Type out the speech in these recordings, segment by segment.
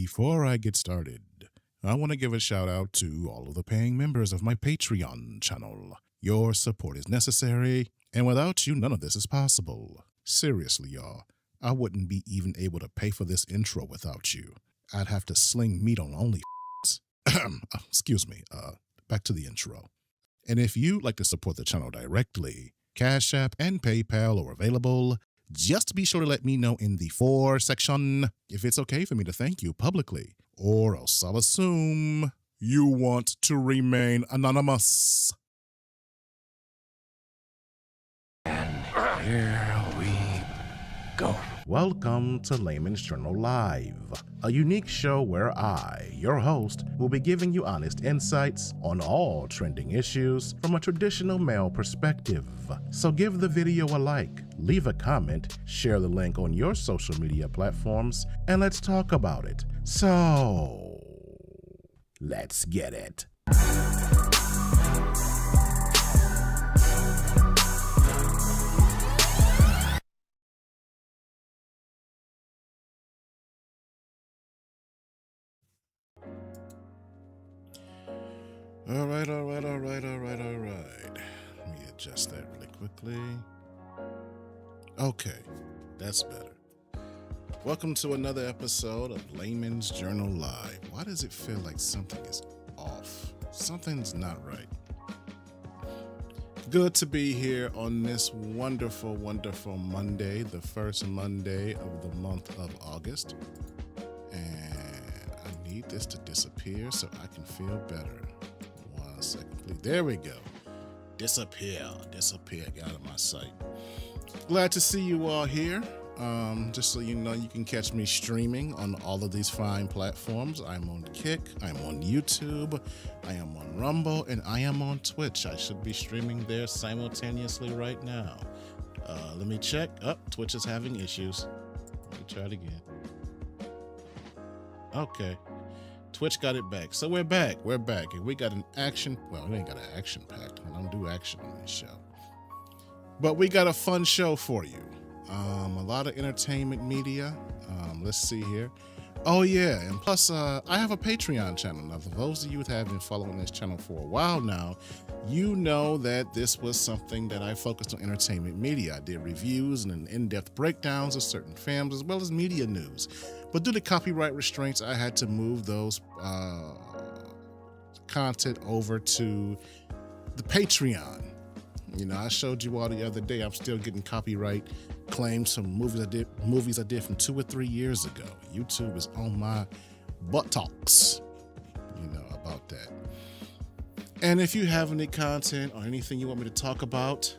Before I get started, I want to give a shout out to all of the paying members of my Patreon channel. Your support is necessary, and without you, none of this is possible. Seriously, y'all, I wouldn't be even able to pay for this intro without you. I'd have to sling meat on only excuse me, back to the intro. And if you'd like to support the channel directly, Cash App and PayPal are available. Just be sure to let me know in the for section if it's okay for me to thank you publicly, or else I'll assume you want to remain anonymous. And here we go. Welcome to Layman's Journal Live, a unique show where I, your host, will be giving you honest insights on all trending issues from a traditional male perspective. So give the video a like, leave a comment, share the link on your social media platforms, and let's talk about it. So, let's get it. All right. Let me adjust that really quickly. Okay, that's better. Welcome to another episode of Layman's Journal Live. Why does it feel like something is off? Something's not right. Good to be here on this wonderful, wonderful Monday, the first Monday of the month of August. And I need this to disappear so I can feel better. 1 second, please. There we go. Disappear. Get out of my sight. Glad to see you all here. Just so you know, you can catch me streaming on all of these fine platforms. I'm on Kick, I'm on YouTube, I am on Rumble, and I am on Twitch. I should be streaming there simultaneously right now. Let me check. Twitch is having issues. Let me try it again. Okay. Twitch got it back. So we're back. And we got an action. Well, we ain't got an action packed. I don't do action on this show. But we got a fun show for you. A lot of entertainment media. Let's see here. Oh yeah, and plus I have a Patreon channel. Now, for those of you that have been following this channel for a while now, you know that this was something that I focused on entertainment media. I did reviews and in-depth breakdowns of certain films as well as media news. But due to copyright restraints, I had to move those content over to the Patreon. You know, I showed you all the other day, I'm still getting copyright claims from movies I did from 2 or 3 years ago. YouTube is on my buttocks, you know, about that. And if you have any content or anything you want me to talk about,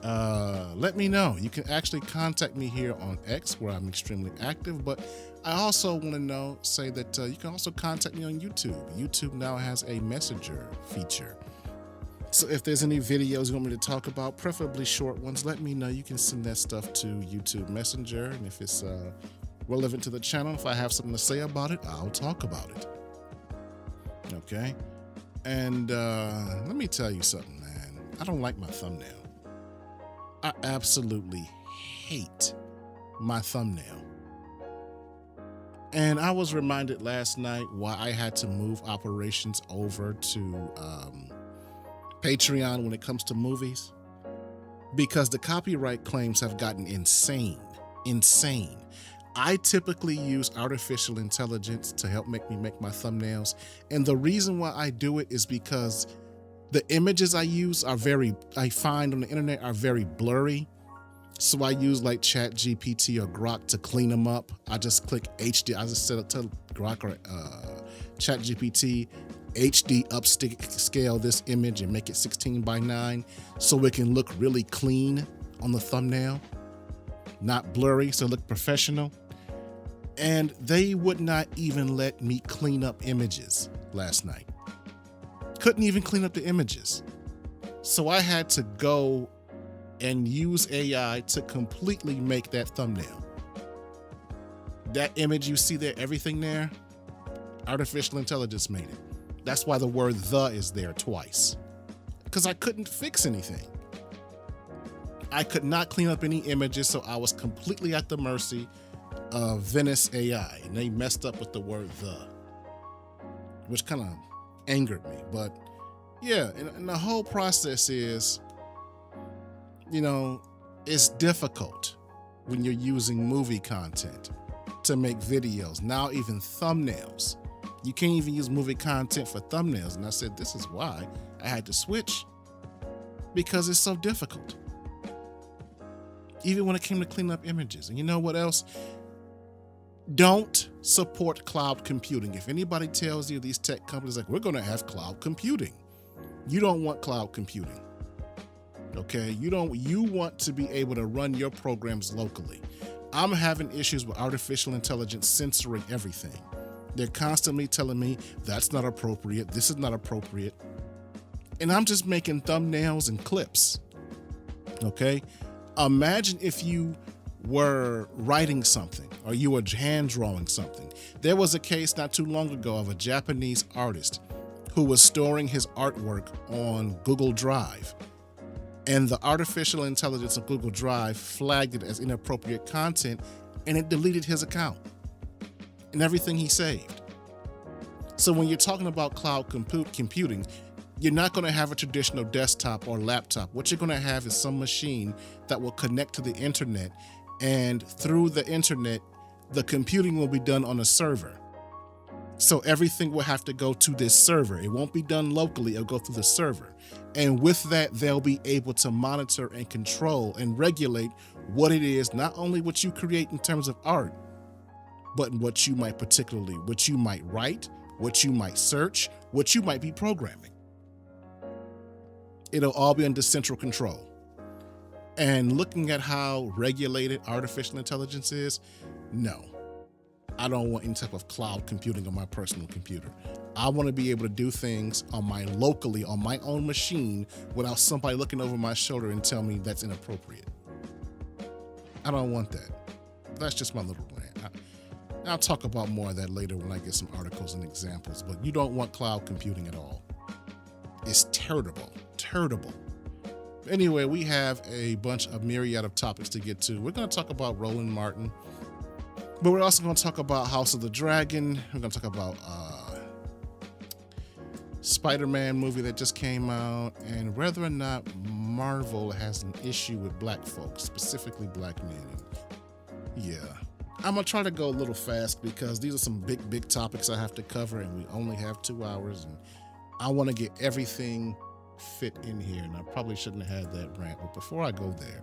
let me know. You can actually contact me here on X, where I'm extremely active, but I also want to say that you can also contact me on YouTube. YouTube now has a messenger feature. So if there's any videos you want me to talk about, preferably short ones, let me know. You can send that stuff to YouTube Messenger, and if it's relevant to the channel, if I have something to say about it, I'll talk about it. Okay? And let me tell you something, man. I don't like my thumbnail. I absolutely hate my thumbnail. And I was reminded last night why I had to move operations over to Patreon when it comes to movies, because the copyright claims have gotten insane. I typically use artificial intelligence to help me make my thumbnails, and the reason why I do it is because the images I use I find on the internet are very blurry. So I use like ChatGPT or Grok to clean them up. I just click HD. I just tell Grok or ChatGPT, HD upscale this image and make it 16:9 so it can look really clean on the thumbnail, not blurry, so it look professional. And they would not even let me clean up images last night. Couldn't even clean up the images. So I had to go and use AI to completely make that thumbnail. That image you see there, everything there, artificial intelligence made it. That's why the word "the" is there twice. Because I couldn't fix anything. I could not clean up any images, so I was completely at the mercy Venice AI, and they messed up with the word the, which kind of angered me. But yeah, and the whole process is, it's difficult when you're using movie content to make videos. Now even thumbnails. You can't even use movie content for thumbnails. And I said, this is why I had to switch, because it's so difficult. Even when it came to clean up images. And you know what else? Don't support cloud computing. If anybody tells you, these tech companies, like, we're going to have cloud computing, you don't want cloud computing. Okay? You want to be able to run your programs locally. I'm having issues with artificial intelligence censoring everything. They're constantly telling me that's not appropriate, this is not appropriate. And I'm just making thumbnails and clips. Okay? Imagine if you were writing something or you were hand drawing something. There was a case not too long ago of a Japanese artist who was storing his artwork on Google Drive. And the artificial intelligence of Google Drive flagged it as inappropriate content, and it deleted his account and everything he saved. So when you're talking about cloud computing, you're not going to have a traditional desktop or laptop. What you're going to have is some machine that will connect to the internet, and through the internet, the computing will be done on a server. So everything will have to go to this server. It won't be done locally, it'll go through the server. And with that, they'll be able to monitor and control and regulate what it is, not only what you create in terms of art, but what you might write, what you might search, what you might be programming. It'll all be under central control. And looking at how regulated artificial intelligence is, no. I don't want any type of cloud computing on my personal computer. I want to be able to do things on my own machine without somebody looking over my shoulder and tell me that's inappropriate. I don't want that. That's just my little rant. I'll talk about more of that later when I get some articles and examples, but you don't want cloud computing at all. It's terrible. Anyway, we have a myriad of topics to get to. We're going to talk about Roland Martin, but we're also going to talk about House of the Dragon. We're going to talk about Spider-Man movie that just came out, and whether or not Marvel has an issue with black folks, specifically black men. Yeah. I'm going to try to go a little fast because these are some big topics I have to cover, and we only have 2 hours, and I want to get everything fit in here, and I probably shouldn't have had that rant. But before I go there,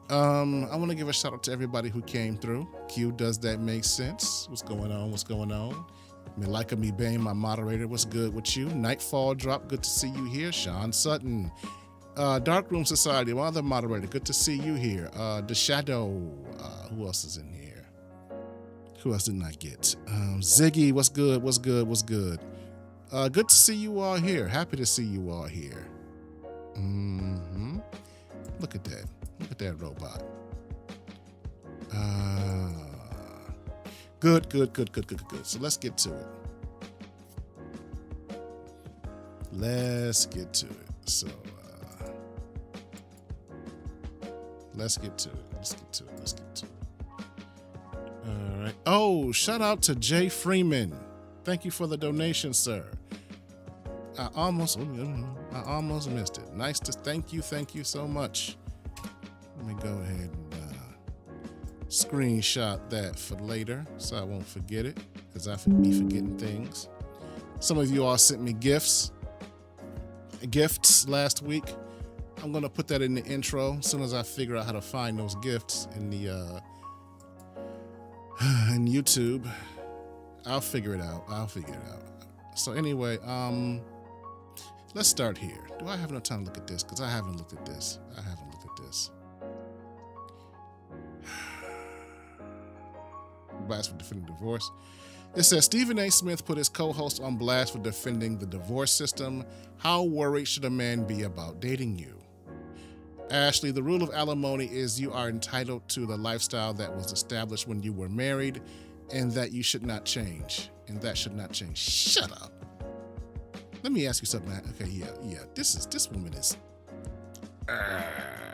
I want to give a shout out to everybody who came through. Q, does that make sense? What's going on? Malika Mibane, my moderator, what's good with you? Nightfall Drop, good to see you here. Sean Sutton, Darkroom Society, my other moderator, good to see you here. The Shadow, who else is in here? Who else didn't I get? Ziggy, what's good? Good to see you all here. Happy to see you all here. Look at that robot. Good. So let's get to it. Let's get to it. All right. Oh, shout out to Jay Freeman. Thank you for the donation, sir. I almost missed it. Nice to thank you so much. Let me go ahead and screenshot that for later so I won't forget it, because I be forgetting things. Some of you all sent me gifts last week. I'm going to put that in the intro as soon as I figure out how to find those gifts in the in YouTube. I'll figure it out. So anyway, let's start here. Do I have enough time to look at this? Because I haven't looked at this. Blast for defending divorce. It says Stephen A. Smith put his co-host on blast for defending the divorce system. How worried should a man be about dating you? Ashley, the rule of alimony is you are entitled to the lifestyle that was established when you were married, and that you should not change. Shut up. Let me ask you something. Okay, yeah. This woman is.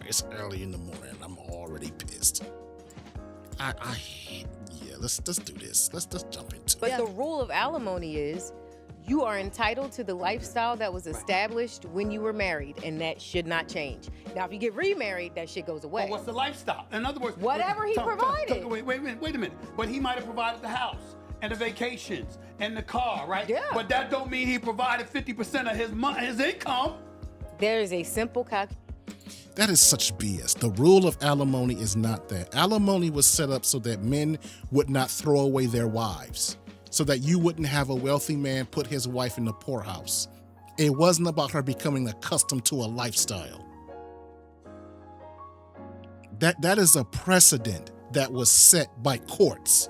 It's early in the morning. I'm already pissed. yeah, let's do this. Let's jump into it. But the rule of alimony is you are entitled to the lifestyle that was established when you were married, and that should not change. Now, if you get remarried, that shit goes away. Well, what's the lifestyle? In other words, whatever he provided. Wait a minute. But he might have provided the house and the vacations and the car, right? Yeah. But that don't mean he provided 50% of his income. There is a simple calculation. That is such BS. The rule of alimony is not that. Alimony was set up so that men would not throw away their wives, so that you wouldn't have a wealthy man put his wife in the poorhouse. It wasn't about her becoming accustomed to a lifestyle. That is a precedent that was set by courts,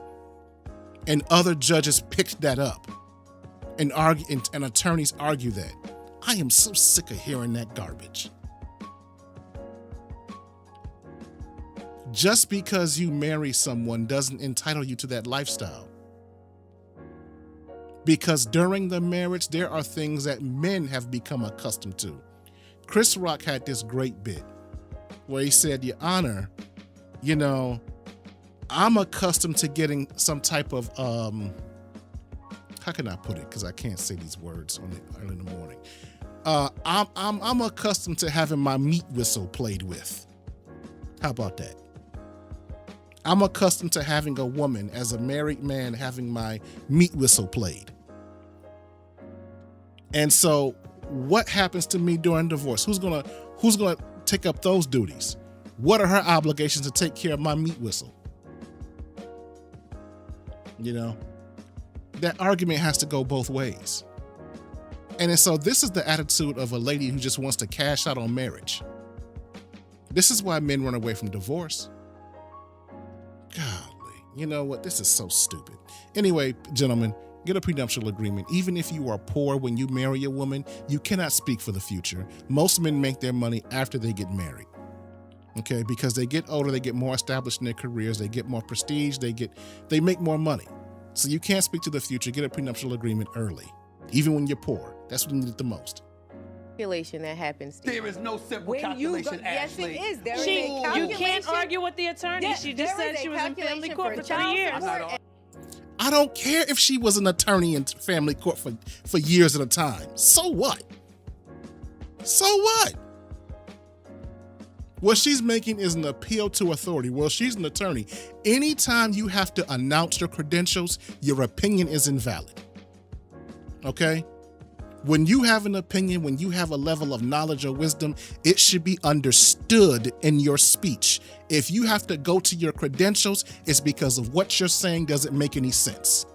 and other judges picked that up, and attorneys argue that. I am so sick of hearing that garbage. Just because you marry someone doesn't entitle you to that lifestyle. Because during the marriage, there are things that men have become accustomed to. Chris Rock had this great bit where he said, Your Honor, you know, I'm accustomed to getting some type of, how can I put it? Because I can't say these words early in the morning. I'm accustomed to having my meat whistle played with. How about that? I'm accustomed to having a woman, as a married man, having my meat whistle played. And so what happens to me during divorce? Who's gonna take up those duties? What are her obligations to take care of my meat whistle? You know, that argument has to go both ways. And so this is the attitude of a lady who just wants to cash out on marriage. This is why men run away from divorce. Golly, you know what? This is so stupid. Anyway, gentlemen, get a prenuptial agreement. Even if you are poor when you marry a woman, you cannot speak for the future. Most men make their money after they get married. Okay, because they get older, they get more established in their careers, they get more prestige, they make more money. So you can't speak to the future. Get a prenuptial agreement early, even when you're poor. That's when you need it the most. Calculation that happens. There is no simple calculation, Ashley. Yes, it is. There is a calculation. You can't argue with the attorney. Yes, she just said she was in family court for 3 years. I don't care if she was an attorney in family court for years at a time. So what? So what? What she's making is an appeal to authority. Well, she's an attorney. Anytime you have to announce your credentials, your opinion is invalid. Okay? When you have an opinion, when you have a level of knowledge or wisdom, it should be understood in your speech. If you have to go to your credentials, it's because of what you're saying doesn't make any sense.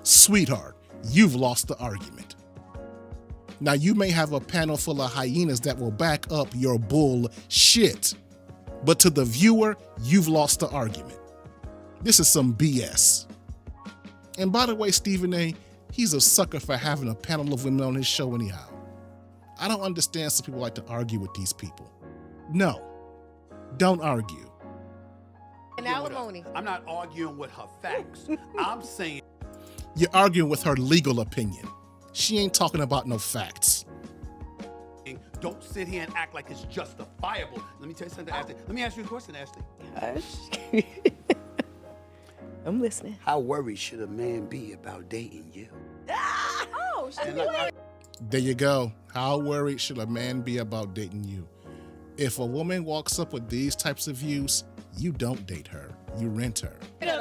Sweetheart, you've lost the argument. Now, you may have a panel full of hyenas that will back up your bullshit, but to the viewer, you've lost the argument. This is some BS. And by the way, Stephen A., he's a sucker for having a panel of women on his show anyhow. I don't understand some people like to argue with these people. No, don't argue. An alimony. I'm not arguing with her facts. I'm saying you're arguing with her legal opinion. She ain't talking about no facts. Don't sit here and act like it's justifiable. Let me tell you something, Ashley. Let me ask you a question, Ashley. Gosh. I'm listening. How worried should a man be about dating you? Oh, there you go. How worried should a man be about dating you? If a woman walks up with these types of views, you don't date her. You rent her. No.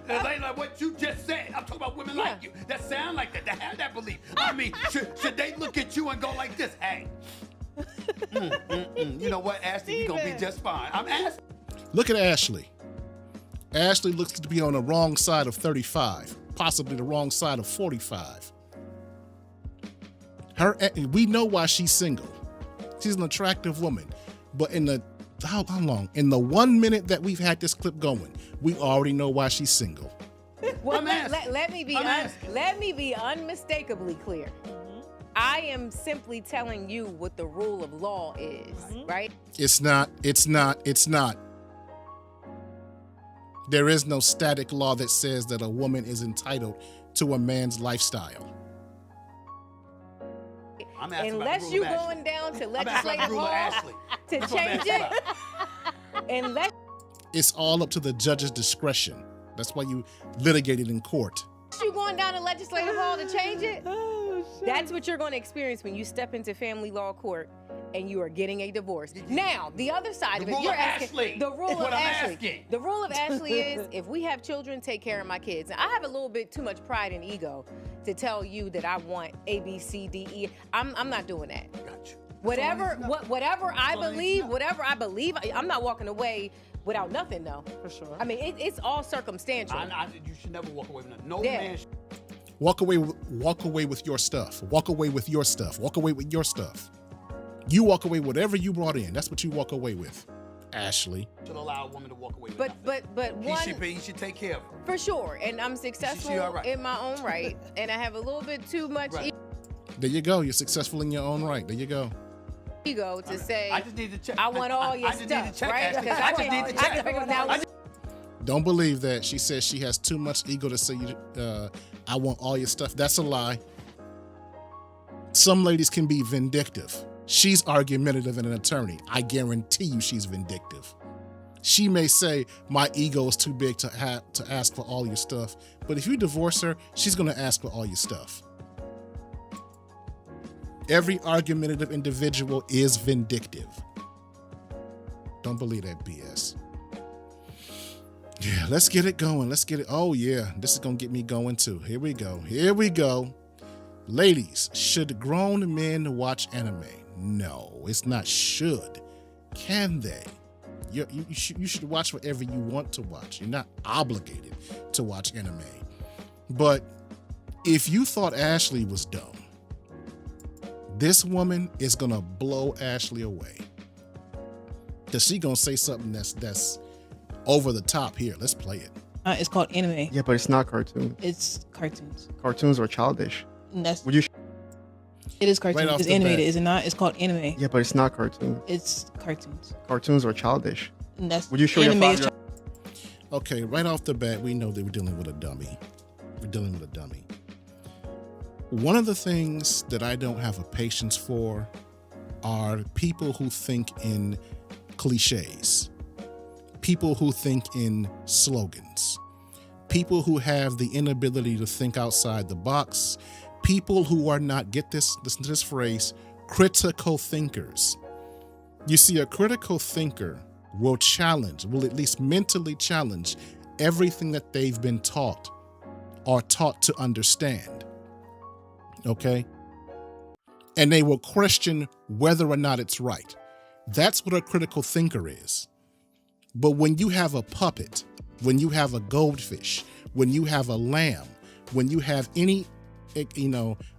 Like what you just said. I'm talking about women like you that sound like that have that belief. I mean, should they look at you and go like this? Hey, you know what, Ashley, you're gonna be just fine. I'm asking. Look at Ashley. Ashley looks to be on the wrong side of 35, possibly the wrong side of 45. We know why she's single. She's an attractive woman, but in the how long? In the 1 minute that we've had this clip going, we already know why she's single. Well, let me be unmistakably clear. I am simply telling you what the rule of law is, right? It's not. There is no static law that says that a woman is entitled to a man's lifestyle. Unless you're going down to legislative hall to change it. It's all up to the judge's discretion. That's why you litigate it in court. You going down to legislative hall to change it? That's what you're going to experience when you step into family law court and you are getting a divorce. Now, the other side of it, you're asking the rule of Ashley. The rule of Ashley is if we have children, take care of my kids. Now, I have a little bit too much pride and ego to tell you that I want A, B, C, D, E. I'm not doing that. Gotcha. Whatever I believe, I'm not walking away without nothing, though. For sure. I mean, it's all circumstantial. You should never walk away with nothing. No man. Walk away with your stuff. Walk away with your stuff. Walk away with your stuff. You walk away whatever you brought in. That's what you walk away with, Ashley. Should allow a woman to walk away with But he should take care of her. For sure. And I'm successful in my own right. And I have a little bit too much There you go. You're successful in your own right. There you go. ego to say I just need to check. I want all your stuff, right? Because I can figure it out. Don't believe that. She says she has too much ego to say, I want all your stuff. That's a lie. Some ladies can be vindictive. She's argumentative and an attorney. I guarantee you she's vindictive. She may say, my ego is too big to ask for all your stuff. But if you divorce her, she's going to ask for all your stuff. Every argumentative individual is vindictive. Don't believe that BS. Yeah, let's get it going. Let's get it. Oh, yeah. This is going to get me going, too. Here we go. Ladies, should grown men watch anime? No, it's not should. Can they? You should watch whatever you want to watch. You're not obligated to watch anime. But if you thought Ashley was dumb, this woman is going to blow Ashley away. Because she's going to say something that's over the top here. Let's play it. It's called anime. Yeah, but it's not cartoon. It's cartoons. Cartoons are childish. And that's Would you? It is cartoon. Right It's animated, is it not? It's called anime. Yeah, but it's not cartoon. It's cartoons. Cartoons are childish. And that's Would you show your anime is 5-year-old? Okay, right off the bat, we know that we're dealing with a dummy. One of the things that I don't have a patience for are people who think in cliches, people who think in slogans, people who have the inability to think outside the box, people who are not, listen to this phrase, critical thinkers. You see, a critical thinker will at least mentally challenge everything that they've been taught or taught to understand. Okay? And they will question whether or not it's right. That's what a critical thinker is. But when you have a puppet, when you have a goldfish, when you have a lamb, when you have any,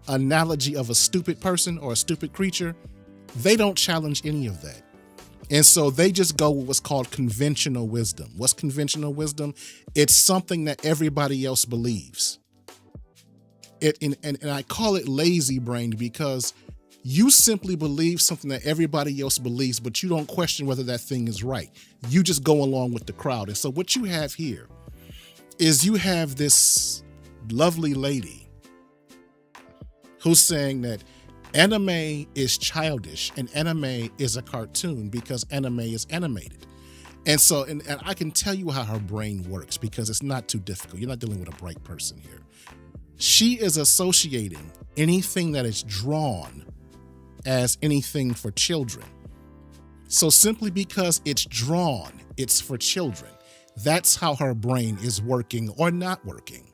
analogy of a stupid person or a stupid creature, they don't challenge any of that. And so they just go with what's called conventional wisdom. What's conventional wisdom? It's something that everybody else believes. And I call it lazy brain because you simply believe something that everybody else believes, but you don't question whether that thing is right. You just go along with the crowd. And so what you have here is you have this lovely lady who's saying that anime is childish and anime is a cartoon because anime is animated. And so, and I can tell you how her brain works because it's not too difficult. You're not dealing with a bright person here. She is associating anything that is drawn as anything for children. So simply because it's drawn, it's for children. That's how her brain is working or not working.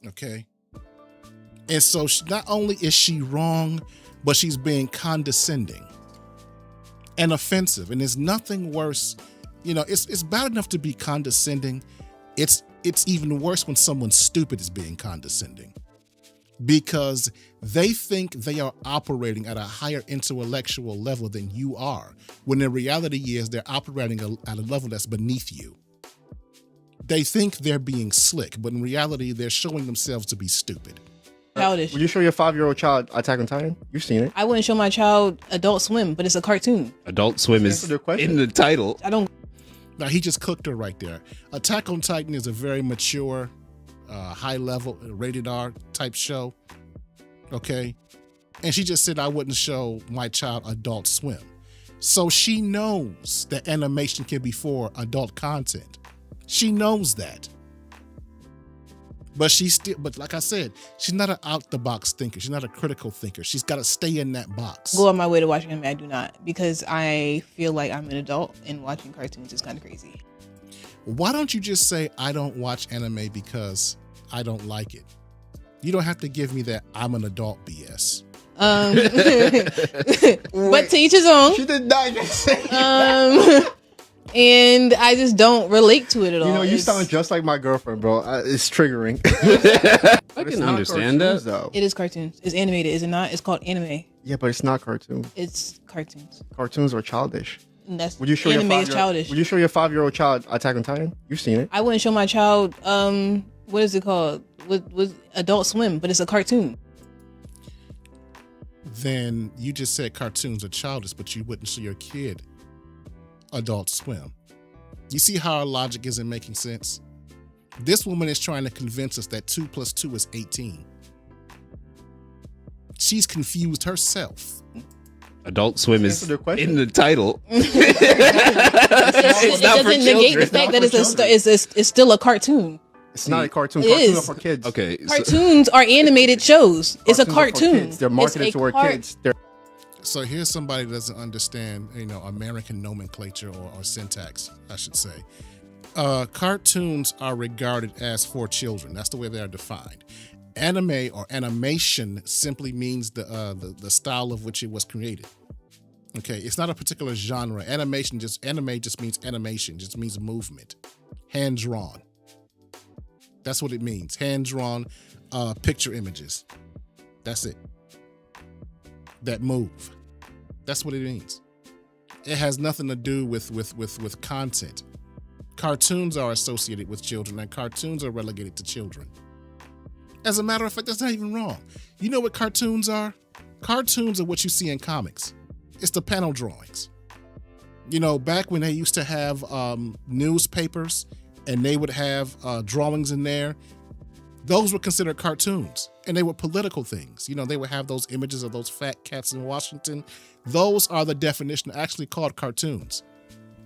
Okay? And so not only is she wrong, but she's being condescending and offensive. And there's nothing worse. It's bad enough to be condescending. It's even worse when someone stupid is being condescending because they think they are operating at a higher intellectual level than you are, when the reality is they're operating at a level that's beneath you. They think they're being slick, but in reality, they're showing themselves to be stupid. Childish. Would you show your 5-year-old child Attack on Titan? You've seen it. I wouldn't show my child Adult Swim, but it's a cartoon. Adult Swim is in the title. I don't. Now, he just cooked her right there. Attack on Titan is a very mature, high-level, rated R type show, okay? And she just said I wouldn't show my child Adult Swim. So she knows that animation can be for adult content. She knows that. But but like I said, she's not an out the box thinker. She's not a critical thinker. She's got to stay in that box. Go on my way to watching anime, I do not, because I feel like I'm an adult and watching cartoons is kind of crazy. Why don't you just say, I don't watch anime because I don't like it? You don't have to give me that I'm an adult BS. But to each his own. She did not even say that. And I just don't relate to it at all. You know, you sound just like my girlfriend, bro. It's triggering. I can understand that. Though. It is cartoons. It's animated, is it not? It's called anime. Yeah, but it's not cartoon. It's cartoons. Cartoons are childish. And that's Would you show anime is childish. Would you show your 5-year-old child Attack on Titan? You've seen it. I wouldn't show my child what is it called? With Adult Swim, but it's a cartoon. Then you just said cartoons are childish, but you wouldn't show your kid Adult Swim. You see how our logic isn't making sense? This woman is trying to convince us that 2 + 2 is 18. She's confused herself. Adult Swim is Answer the question. in the title. It not for doesn't negate the children. fact that it's still a cartoon. It's not a cartoon. It Cartoons is. are for kids. Okay. Cartoons are animated shows. It's a Cartoons are for cartoon. kids. They're marketed toward kids. So here's somebody that doesn't understand, American nomenclature or syntax, I should say. Cartoons are regarded as for children. That's the way they are defined. Anime or animation simply means the style of which it was created. Okay, it's not a particular genre. Anime just means animation, just means movement, hand drawn. That's what it means. Hand drawn picture images. That's it. That move. That's what it means. It has nothing to do with content. Cartoons are associated with children, and cartoons are relegated to children. As a matter of fact, that's not even wrong. You know what cartoons are? Cartoons are what you see in comics. It's the panel drawings. Back when they used to have newspapers and they would have drawings in there, those were considered cartoons, and they were political things. They would have those images of those fat cats in Washington. Those are the definition, actually called cartoons,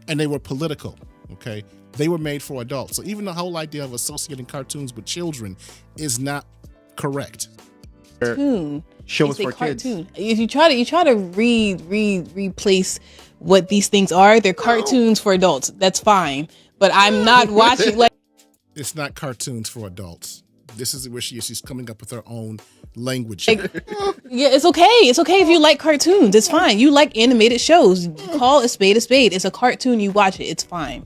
and they were political, okay? They were made for adults. So even the whole idea of associating cartoons with children is not correct. Cartoon. Shows It's for a cartoon. kids. If you try to replace what these things are, they're cartoons for adults. That's fine. But I'm not watching like It's not cartoons for adults. This is where she's coming up with her own language. yeah, it's okay. It's okay if you like cartoons. It's fine. You like animated shows. Call a spade a spade. It's a cartoon. You watch it. It's fine.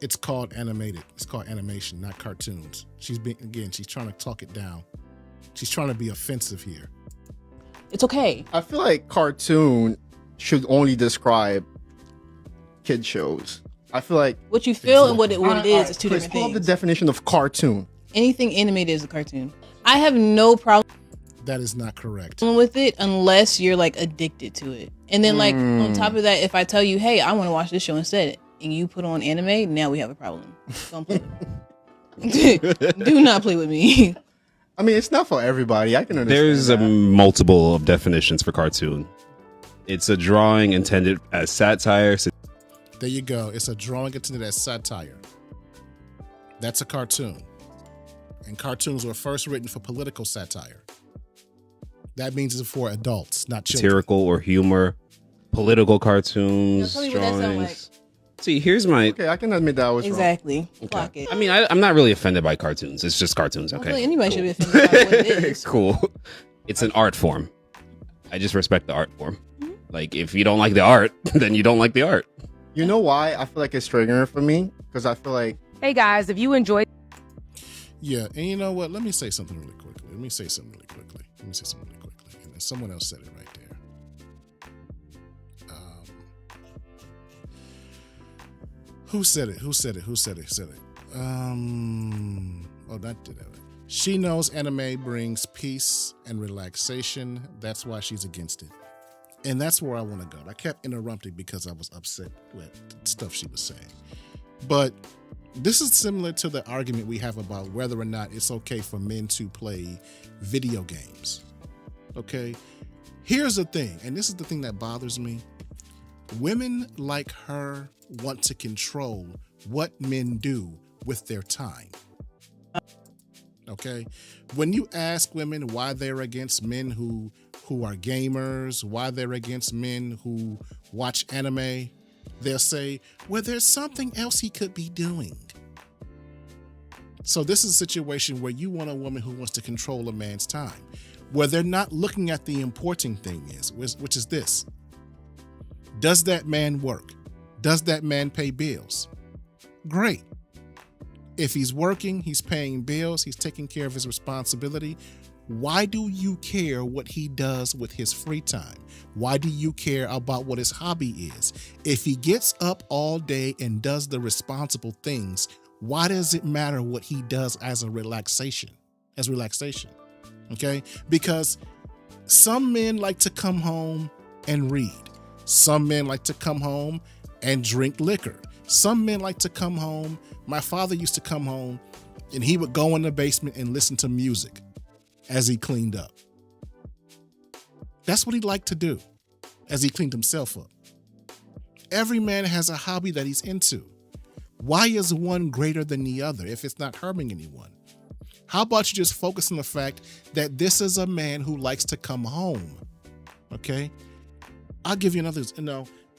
It's called animated. It's called animation, not cartoons. She's trying to talk it down. She's trying to be offensive here. It's okay. I feel like cartoon should only describe kid shows. I feel like What you feel and what it is two Chris, different pull up things. the definition of cartoon. Anything animated is a cartoon. I have no problem That is not correct. with it unless you're like addicted to it. And then like on top of that, if I tell you, hey, I want to watch this show instead, and you put on anime, now we have a problem. Don't play with me. Do not play with me. I mean, it's not for everybody. I can understand. There's that. multiple definitions for cartoon. It's a drawing intended as satire. There you go. It's a drawing intended as satire. That's a cartoon. And cartoons were first written for political satire. That means it's for adults, not children. Satirical or humor, political cartoons, Tell me what that sound drawings. See, here's my. Okay, I can admit that I was wrong. Exactly. Clock it. I mean, I'm not really offended by cartoons. It's just cartoons. I don't feel like Okay. anybody should be offended by what it is. Cool. It's an art form. I just respect the art form. Like, if you don't like the art, then you don't like the art. You know why I feel like it's triggering for me? Because I feel like Hey guys, if you enjoyed Yeah, and you know what? Let me say something really quickly. And then someone else said it right there. Who said it? That did it. She knows anime brings peace and relaxation. That's why she's against it. And that's where I want to go. I kept interrupting because I was upset with stuff she was saying. But this is similar to the argument we have about whether or not it's okay for men to play video games. Okay? Here's the thing, and this is the thing that bothers me. Women like her want to control what men do with their time. Okay? When you ask women why they're against men who are gamers, why they're against men who watch anime, they'll say, well, there's something else he could be doing. So this is a situation where you want a woman who wants to control a man's time, where they're not looking at the important thing which is this. Does that man work? Does that man pay bills? Great. If he's working, he's paying bills, he's taking care of his responsibility, why do you care what he does with his free time? Why do you care about what his hobby is? If he gets up all day and does the responsible things, why does it matter what he does as relaxation? Okay? Because some men like to come home and read. Some men like to come home and drink liquor. Some men like to come home. My father used to come home and he would go in the basement and listen to music as he cleaned up. That's what he liked to do as he cleaned himself up. Every man has a hobby that he's into. Why is one greater than the other if it's not harming anyone? How about you just focus on the fact that this is a man who likes to come home? Okay? I'll give you another,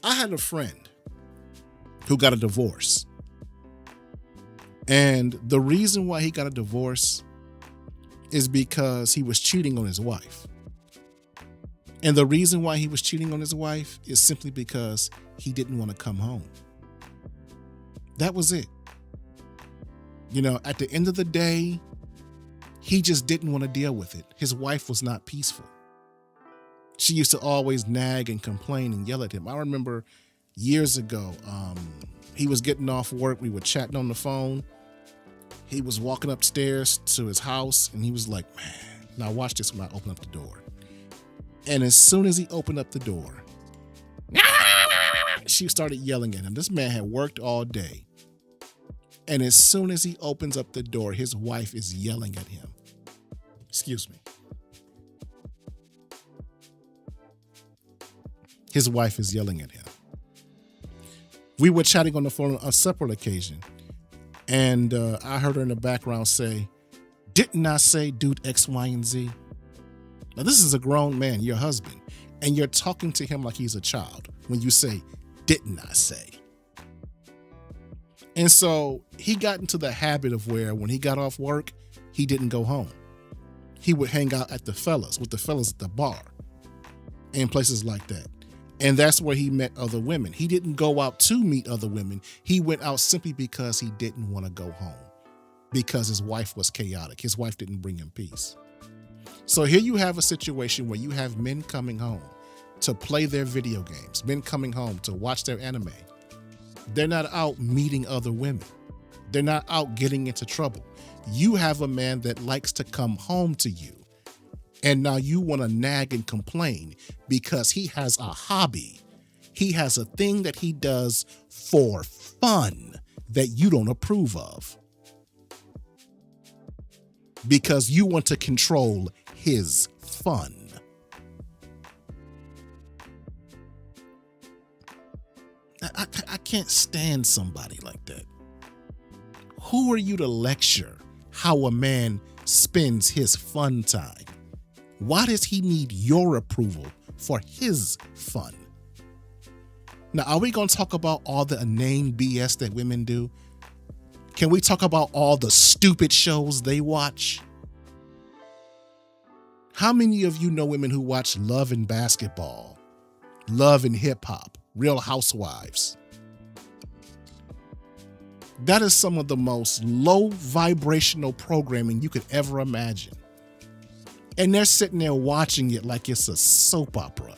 I had a friend who got a divorce. And the reason why he got a divorce is because he was cheating on his wife. And the reason why he was cheating on his wife is simply because he didn't want to come home. That was it. At the end of the day, he just didn't want to deal with it. His wife was not peaceful. She used to always nag and complain and yell at him. I remember years ago, he was getting off work. We were chatting on the phone. He was walking upstairs to his house and he was like, man, now watch this when I open up the door. And as soon as he opened up the door, she started yelling at him. This man had worked all day. And as soon as he opens up the door, his wife is yelling at him. Excuse me. His wife is yelling at him. We were chatting on the phone on a separate occasion. And I heard her in the background say, didn't I say dude X, Y, and Z? Now this is a grown man, your husband, and you're talking to him like he's a child when you say, didn't I say? And so he got into the habit of where when he got off work, he didn't go home. He would hang out with the fellas at the bar and places like that. And that's where he met other women. He didn't go out to meet other women. He went out simply because he didn't want to go home because his wife was chaotic. His wife didn't bring him peace. So here you have a situation where you have men coming home to play their video games, men coming home to watch their anime. They're not out meeting other women. They're not out getting into trouble. You have a man that likes to come home to you. And now you want to nag and complain because he has a hobby. He has a thing that he does for fun that you don't approve of. Because you want to control his fun. I can't stand somebody like that. Who are you to lecture how a man spends his fun time? Why does he need your approval for his fun? Now, are we going to talk about all the inane BS that women do? Can we talk about all the stupid shows they watch? How many of you know women who watch Love and Basketball, Love and Hip Hop, Real Housewives? That is some of the most low vibrational programming you could ever imagine. And they're sitting there watching it like it's a soap opera,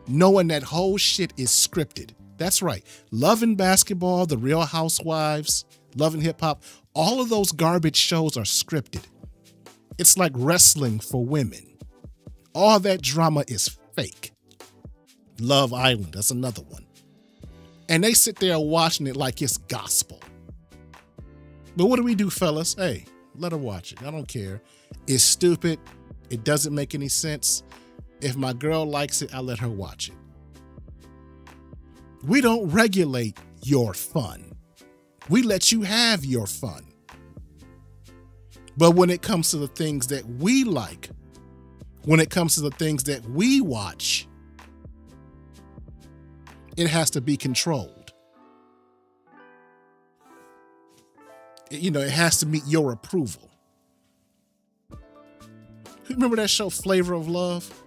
knowing that whole shit is scripted. That's right. Love and Basketball, The Real Housewives, Love and Hip Hop, all of those garbage shows are scripted. It's like wrestling for women. All that drama is fake. Love Island, that's another one. And they sit there watching it like it's gospel. But what do we do, fellas? Hey, let her watch it. I don't care. It's stupid. It doesn't make any sense. If my girl likes it, I'll let her watch it. We don't regulate your fun. We let you have your fun. But when it comes to the things that we like, when it comes to the things that we watch, it has to be controlled. It has to meet your approval. Remember that show Flavor of Love?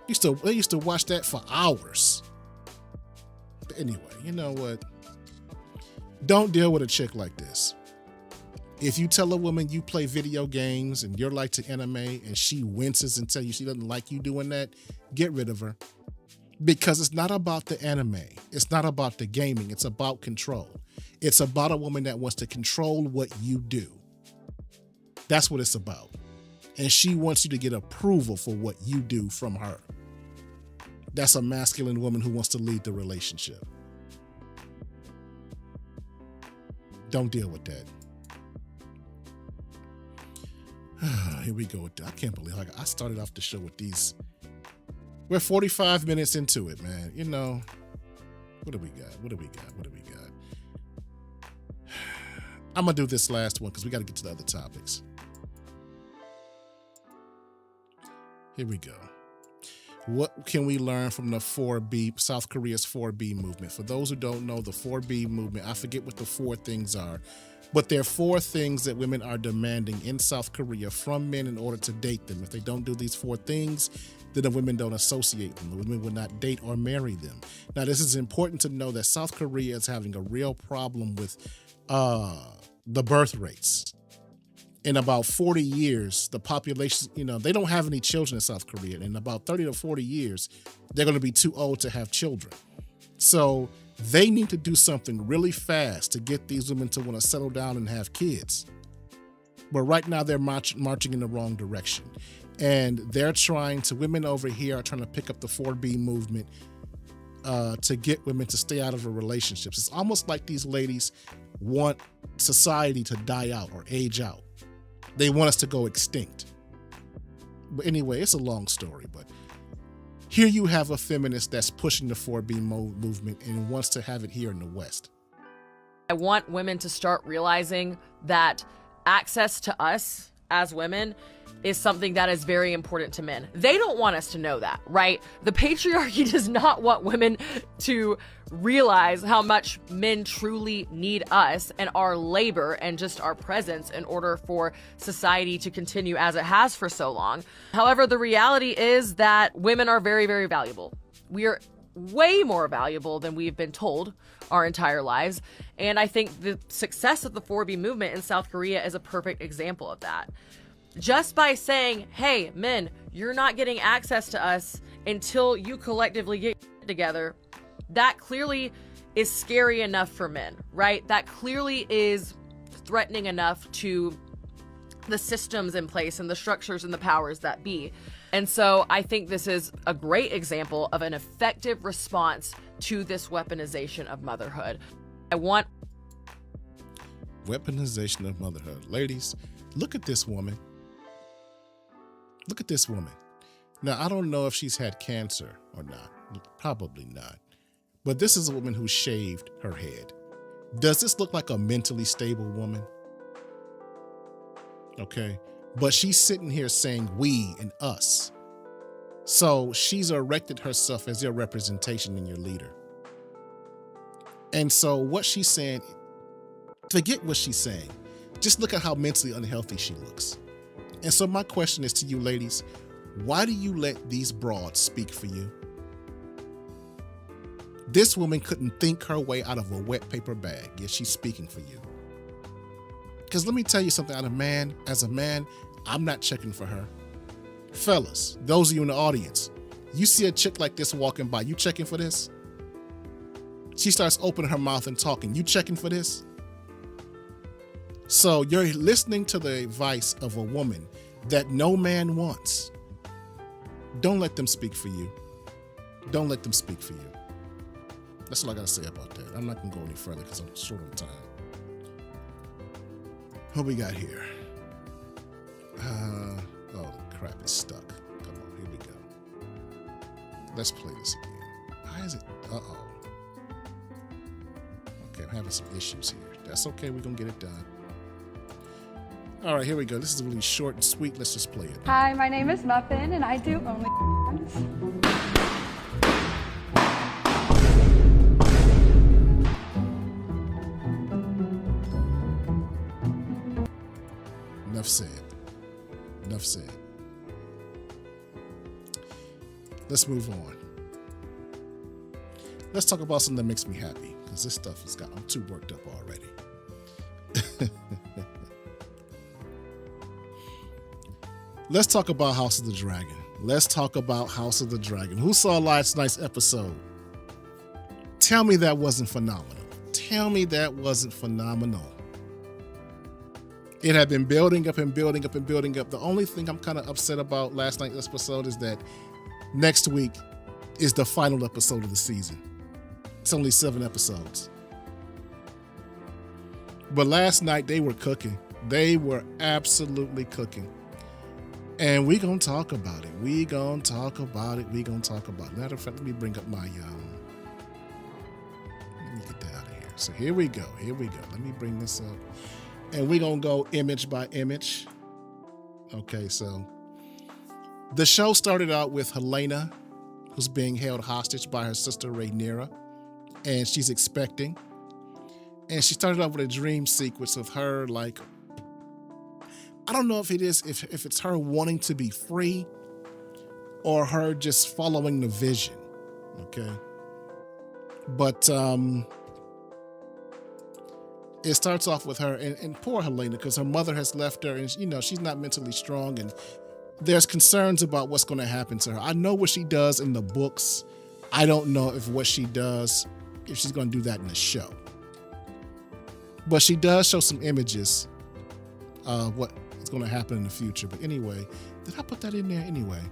They used to watch that for hours. But anyway, you know what? Don't deal with a chick like this. If you tell a woman you play video games and you're like to anime and she winces and tells you she doesn't like you doing that, get rid of her. Because it's not about the anime. It's not about the gaming. It's about control. It's about a woman that wants to control what you do. That's what it's about. And she wants you to get approval for what you do from her. That's a masculine woman who wants to lead the relationship. Don't deal with that. Here we go with that. I can't believe I started off the show with these. We're 45 minutes into it, man. What do we got? I'm going to do this last one because we got to get to the other topics. Here we go. What can we learn from the 4B, South Korea's 4B movement? For those who don't know, the 4B movement, I forget what the 4 things are, but there are 4 things that women are demanding in South Korea from men in order to date them. If they don't do these 4 things, then the women don't associate them. The women will not date or marry them. Now, this is important to know that South Korea is having a real problem with the birth rates. In about 40 years, the population, they don't have any children in South Korea. In about 30 to 40 years, they're going to be too old to have children. So they need to do something really fast to get these women to want to settle down and have kids. But right now, they're marching in the wrong direction. And women over here are trying to pick up the 4B movement to get women to stay out of the relationships. It's almost like these ladies want society to die out or age out. They want us to go extinct. But anyway, it's a long story, but here you have a feminist that's pushing the 4B movement and wants to have it here in the West. I want women to start realizing that access to us as women is something that is very important to men. They don't want us to know that, right? The patriarchy does not want women to realize how much men truly need us and our labor and just our presence in order for society to continue as it has for so long. However, the reality is that women are very, very valuable. We are way more valuable than we've been told our entire lives. And I think the success of the 4B movement in South Korea is a perfect example of that. Just by saying, hey, men, you're not getting access to us until you collectively get together, that clearly is scary enough for men, right? That clearly is threatening enough to the systems in place and the structures and the powers that be. And so I think this is a great example of an effective response to this weaponization of motherhood. Weaponization of motherhood. Ladies, look at this woman. Look at this woman. Now, I don't know if she's had cancer or not. Probably not. But this is a woman who shaved her head. Does this look like a mentally stable woman? Okay. But she's sitting here saying we and us. So she's erected herself as your representation and your leader. And so what she's saying, forget what she's saying. Just look at how mentally unhealthy she looks. And so my question is to you ladies, why do you let these broads speak for you? This woman couldn't think her way out of a wet paper bag, yet she's speaking for you. Because let me tell you something, as a man, I'm not checking for her. Fellas, those of you in the audience, you see a chick like this walking by, you checking for this? She starts opening her mouth and talking, you checking for this? So you're listening to the advice of a woman that no man wants. Don't let them speak for you. Don't let them speak for you. That's all I got to say about that. I'm not going to go any further because I'm short on time. What we got here? Oh, the crap is stuck. Come on, here we go. Let's play this again. Why is it? Uh-oh. having some issues here. That's okay. We're going to get it done. All right, here we go. This is really short and sweet. Let's just play it. Hi, my name is Muffin, and I do OnlyFans. Enough said. Enough said. Let's move on. Let's talk about something that makes me happy, because this stuff has got, I'm too worked up already. Let's talk about House of the Dragon. Let's talk about House of the Dragon. Who saw last night's episode? Tell me that wasn't phenomenal. Tell me that wasn't phenomenal. It had been building up and building up and building up. The only thing I'm kind of upset about last night's episode is that next week is the final episode of the season. It's only 7 episodes. But last night they were cooking. They were absolutely cooking. And we gonna talk about it. We gonna talk about it. We gonna talk about it. Matter of fact, let me bring up my let me get that out of here. So here we go. Here we go. Let me bring this up. And we gonna go image by image. Okay, so the show started out with Helena, who's being held hostage by her sister Rhaenyra, and she's expecting. And she started out with a dream sequence of her, like, I don't know if it is, if it's her wanting to be free or her just following the vision, okay? But it starts off with her, and poor Helena, because her mother has left her, and you know, she's not mentally strong, and there's concerns about what's going to happen to her. I know what she does in the books. I don't know if what she does, if she's going to do that in the show. But she does show some images of what is going to happen in the future. But anyway, did I put that in there anyway?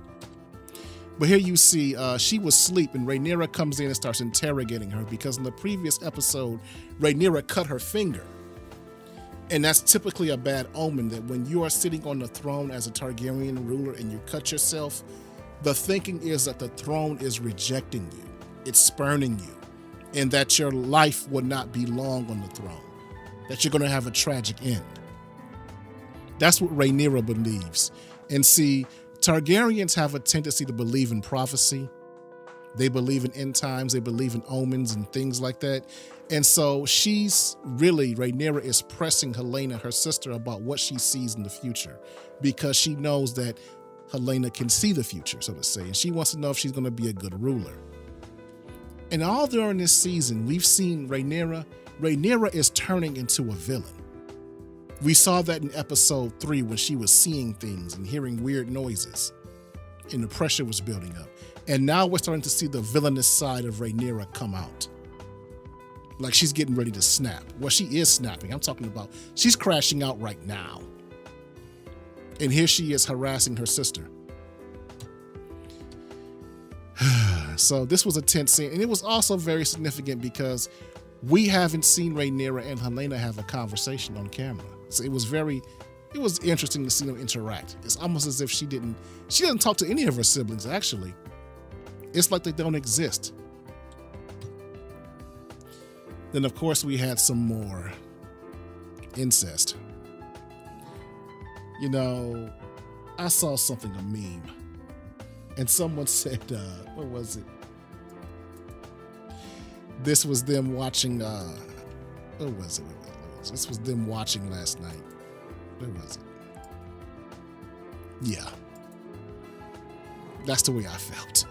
But here you see she was asleep, and Rhaenyra comes in and starts interrogating her, because in the previous episode, Rhaenyra cut her finger. And that's typically a bad omen, that when you are sitting on the throne as a Targaryen ruler and you cut yourself, the thinking is that the throne is rejecting you. It's spurning you. And that your life will not be long on the throne. That you're going to have a tragic end. That's what Rhaenyra believes. And see, Targaryens have a tendency to believe in prophecy. They believe in end times. They believe in omens and things like that. And so Rhaenyra is pressing Helena, her sister, about what she sees in the future, because she knows that Helena can see the future, so to say. And she wants to know if she's going to be a good ruler. And all during this season, we've seen Rhaenyra is turning into a villain. We saw that in episode 3 when she was seeing things and hearing weird noises and the pressure was building up. And now we're starting to see the villainous side of Rhaenyra come out. Like she's getting ready to snap. Well, she is snapping. I'm talking about she's crashing out right now. And here she is harassing her sister. So this was a tense scene. And it was also very significant because we haven't seen Rhaenyra and Helena have a conversation on camera. So it was interesting to see them interact. It's almost as if she doesn't talk to any of her siblings, actually. It's like they don't exist. Then, of course, we had some more incest. You know, I saw something, a meme, and someone said, what was it? This was them watching, what was it? This was them watching last night. What was it? Yeah. That's the way I felt.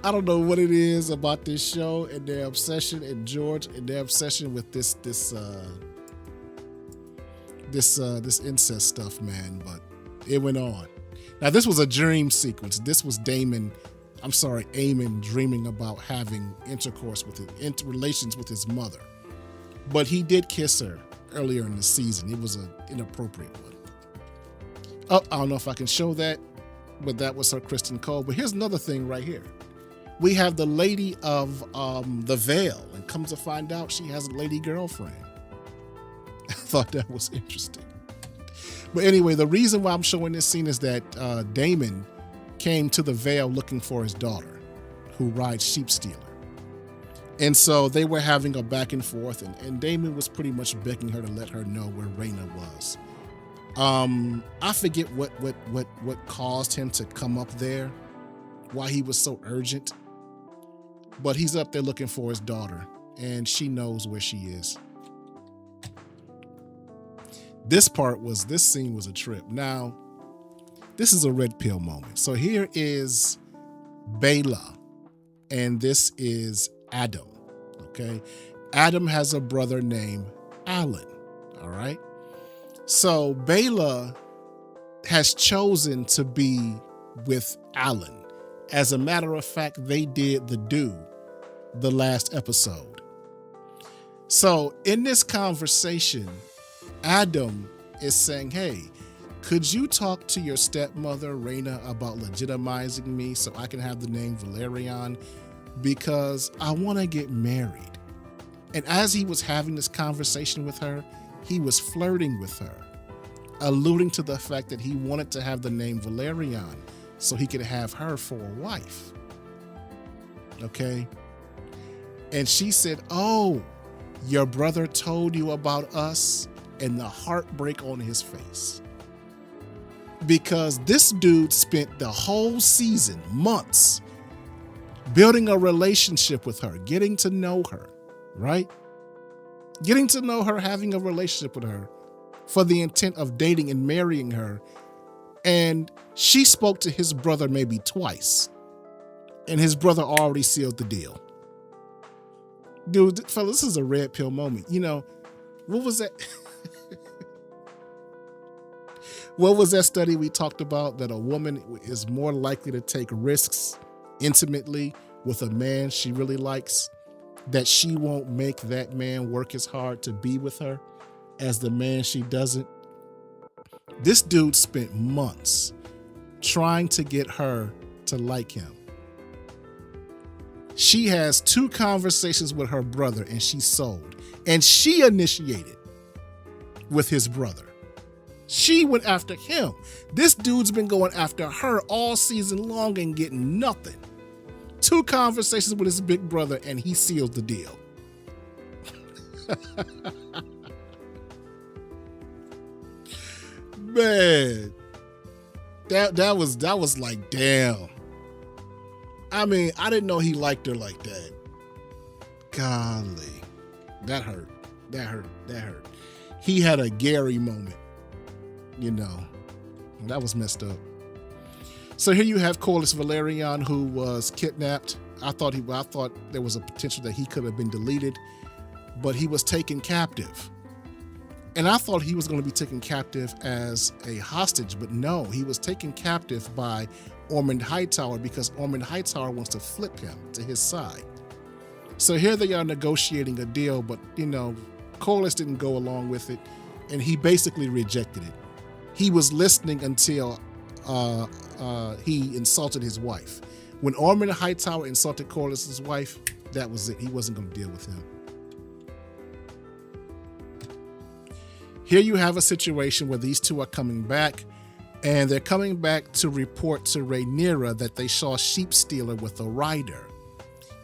I don't know what it is about this show and their obsession, and George and their obsession with this incest stuff, man, but it went on. Now, this was a dream sequence. This was Aemon dreaming about having relations with his mother. But he did kiss her earlier in the season. It was an inappropriate one. Oh, I don't know if I can show that, but that was her Kristen Cole. But here's another thing right here. We have the lady of the Vale, and comes to find out she has a lady girlfriend. I thought that was interesting. But anyway, the reason why I'm showing this scene is that Daemon came to the Vale looking for his daughter, who rides Sheep Stealer. And so they were having a back and forth, and Damon was pretty much begging her to let her know where Raina was. I forget what caused him to come up there, why he was so urgent, but he's up there looking for his daughter, and she knows where she is. This scene was a trip. Now, this is a red pill moment. So here is Bela, and this is Adam, okay? Adam has a brother named Alan, all right? So Bela has chosen to be with Alan. As a matter of fact, they did the last episode. So in this conversation, Adam is saying, hey, could you talk to your stepmother, Raina, about legitimizing me so I can have the name Valerian? Because I want to get married. And as he was having this conversation with her, he was flirting with her, alluding to the fact that he wanted to have the name Valerian so he could have her for a wife. Okay? And she said, oh, your brother told you about us? And the heartbreak on his face. Because this dude spent the whole season, months, building a relationship with her, getting to know her, right? Getting to know her, having a relationship with her for the intent of dating and marrying her. And she spoke to his brother maybe twice. And his brother already sealed the deal. Dude, fellas, this is a red pill moment. You know, what was that? What was that study we talked about, that a woman is more likely to take risks intimately with a man she really likes, that she won't make that man work as hard to be with her as the man she doesn't? This dude spent months trying to get her to like him. She has 2 conversations with her brother and she sold. And she initiated with his brother. She went after him. This dude's been going after her all season long and getting nothing. 2 conversations with his big brother and he seals the deal. Man, that was like, damn. I mean, I didn't know he liked her like that. Golly, that hurt. He had a Gary moment. You know, that was messed up. So here you have Corliss Valerian, who was kidnapped. I thought there was a potential that he could have been deleted, but he was taken captive. And I thought he was going to be taken captive as a hostage, but no, he was taken captive by Ormond Hightower because Ormond Hightower wants to flip him to his side. So here they are negotiating a deal, but you know, Corliss didn't go along with it, and he basically rejected it. He was listening until he insulted his wife. When Ormond Hightower insulted Corliss's wife, that was it. He wasn't going to deal with him. Here you have a situation where these 2 are coming back, and they're coming back to report to Rhaenyra that they saw Sheep Stealer with a rider.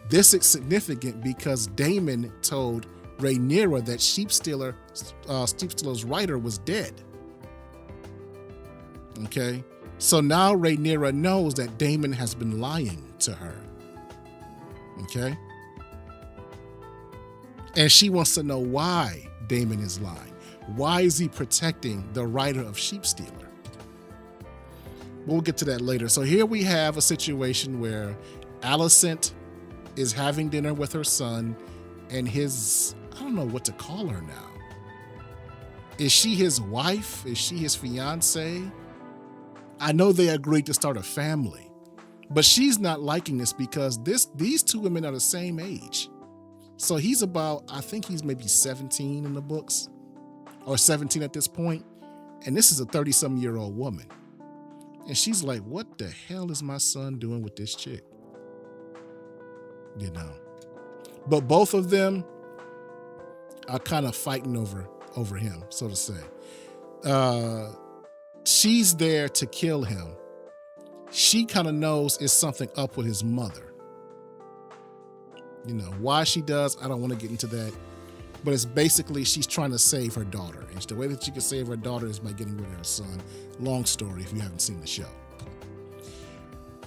This is significant because Daemon told Rhaenyra that Sheep Stealer's rider was dead. Okay, so now Rhaenyra knows that Daemon has been lying to her. Okay, and she wants to know why Daemon is lying. Why is he protecting the rider of Sheep Stealer? We'll get to that later. So here we have a situation where Alicent is having dinner with her son and his, I don't know what to call her now. Is she his wife? Is she his fiance? I know they agreed to start a family, but she's not liking this because these 2 women are the same age. So he's about, I think he's maybe 17 in the books, or 17 at this point, and this is a 30-some-year-old woman. And she's like, what the hell is my son doing with this chick? You know. But both of them are kind of fighting over him, so to say. She's there to kill him. She kind of knows it's something up with his mother. You know, why she does, I don't want to get into that. But it's basically she's trying to save her daughter. And the way that she can save her daughter is by getting rid of her son. Long story if you haven't seen the show.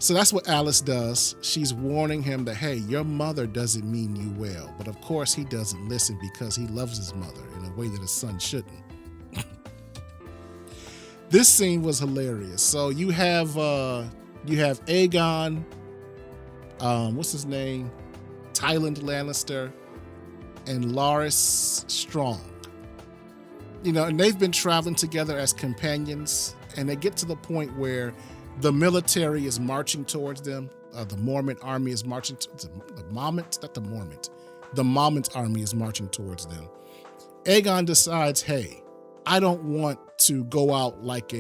So that's what Alice does. She's warning him that, hey, your mother doesn't mean you well. But of course he doesn't listen because he loves his mother in a way that his son shouldn't. This scene was hilarious. So you have Aegon, what's his name? Tywin Lannister and Larys Strong. You know, and they've been traveling together as companions, and they get to the point where the military is marching towards them. The Mormont army is marching the Mormont army is marching towards them. Aegon decides, hey, I don't want to go out like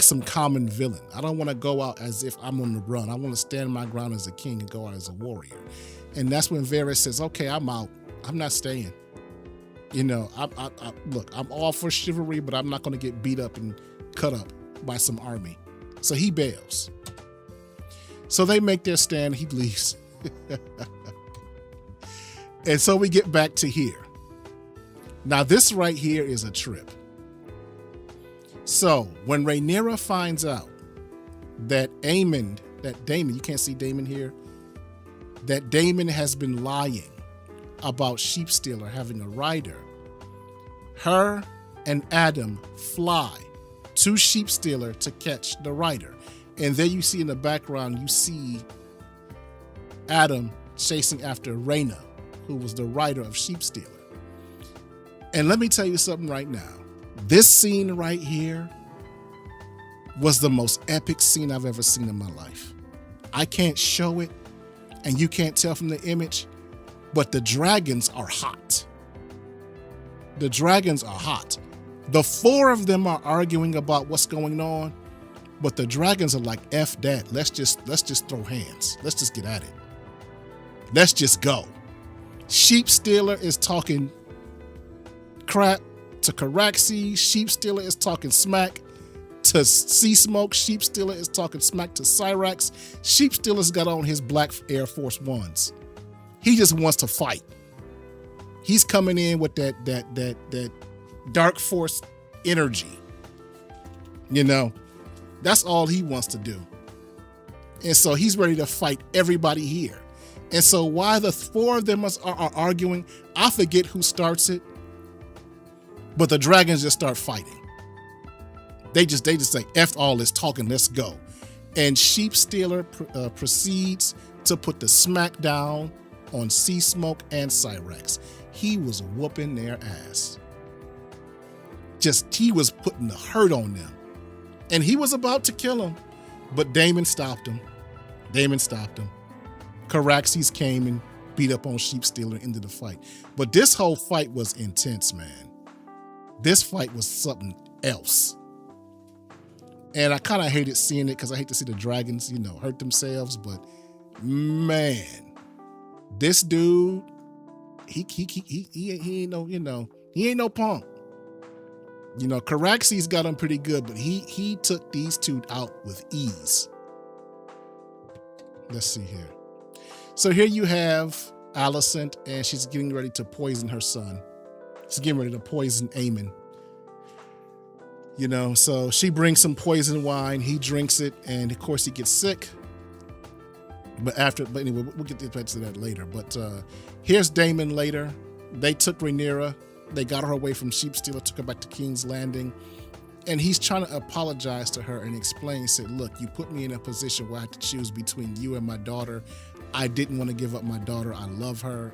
some common villain. I don't want to go out as if I'm on the run. I want to stand my ground as a king and go out as a warrior. And that's when Varys says, okay, I'm out. I'm not staying. You know, look, I'm all for chivalry, but I'm not going to get beat up and cut up by some army. So he bails. So they make their stand. He leaves. And so we get back to here. Now this right here is a trip. So when Rhaenyra finds out that Daemon, you can't see Daemon here, that Daemon has been lying about Sheepstealer having a rider, her and Adam fly to Sheepstealer to catch the rider. And there you see in the background, you see Adam chasing after Rhaena, who was the rider of Sheepstealer. And let me tell you something right now. This scene right here was the most epic scene I've ever seen in my life. I can't show it, and you can't tell from the image, but the dragons are hot. The dragons are hot. The four of them are arguing about what's going on, but the dragons are like, F that. Let's just throw hands. Let's just get at it. Let's just go. Sheepstealer is talking crap to Caraxes. Sheepstealer is talking smack to Sea Smoke. Sheepstealer is talking smack to Cyrax. Sheepstealer's got on his black Air Force Ones. He just wants to fight. He's coming in with that dark force energy. You know, that's all he wants to do. And so he's ready to fight everybody here. And so while the four of them are arguing, I forget who starts it, but the dragons just start fighting. They just say, F all this talking, let's go. And Sheepstealer proceeds to put the smack down on Sea Smoke and Cyrax. He was whooping their ass. He was putting the hurt on them. And he was about to kill him, but Daemon stopped him. Caraxes came and beat up on Sheepstealer and ended the fight. But this whole fight was intense, man. This fight was something else. And I kind of hated seeing it because I hate to see the dragons, hurt themselves. But man, this dude, he ain't no punk. Caraxes got him pretty good, but he took these two out with ease. Let's see here. So here you have Alicent, and she's getting ready to poison her son. She's getting ready to poison Aemon. So she brings some poison wine. He drinks it, and of course he gets sick. But anyway, we'll get back to that later. But here's Daemon later. They took Rhaenyra. They got her away from Sheepstealer, took her back to King's Landing. And he's trying to apologize to her and explain, said, look, you put me in a position where I had to choose between you and my daughter. I didn't want to give up my daughter. I love her.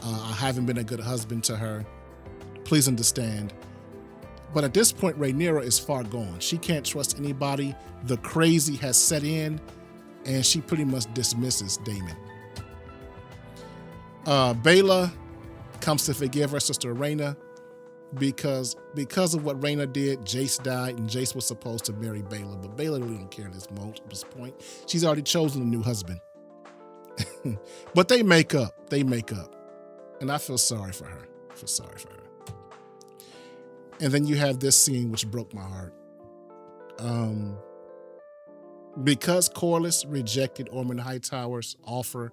I haven't been a good husband to her. Please understand. But at this point, Rhaenyra is far gone. She can't trust anybody. The crazy has set in, and she pretty much dismisses Daemon. Baela comes to forgive her sister Rhaena because of what Rhaena did. Jace died, and Jace was supposed to marry Baela, but Baela really don't care at this point. She's already chosen a new husband. But they make up. And I feel sorry for her. And then you have this scene which broke my heart. Because Corliss rejected Ormond Hightower's offer,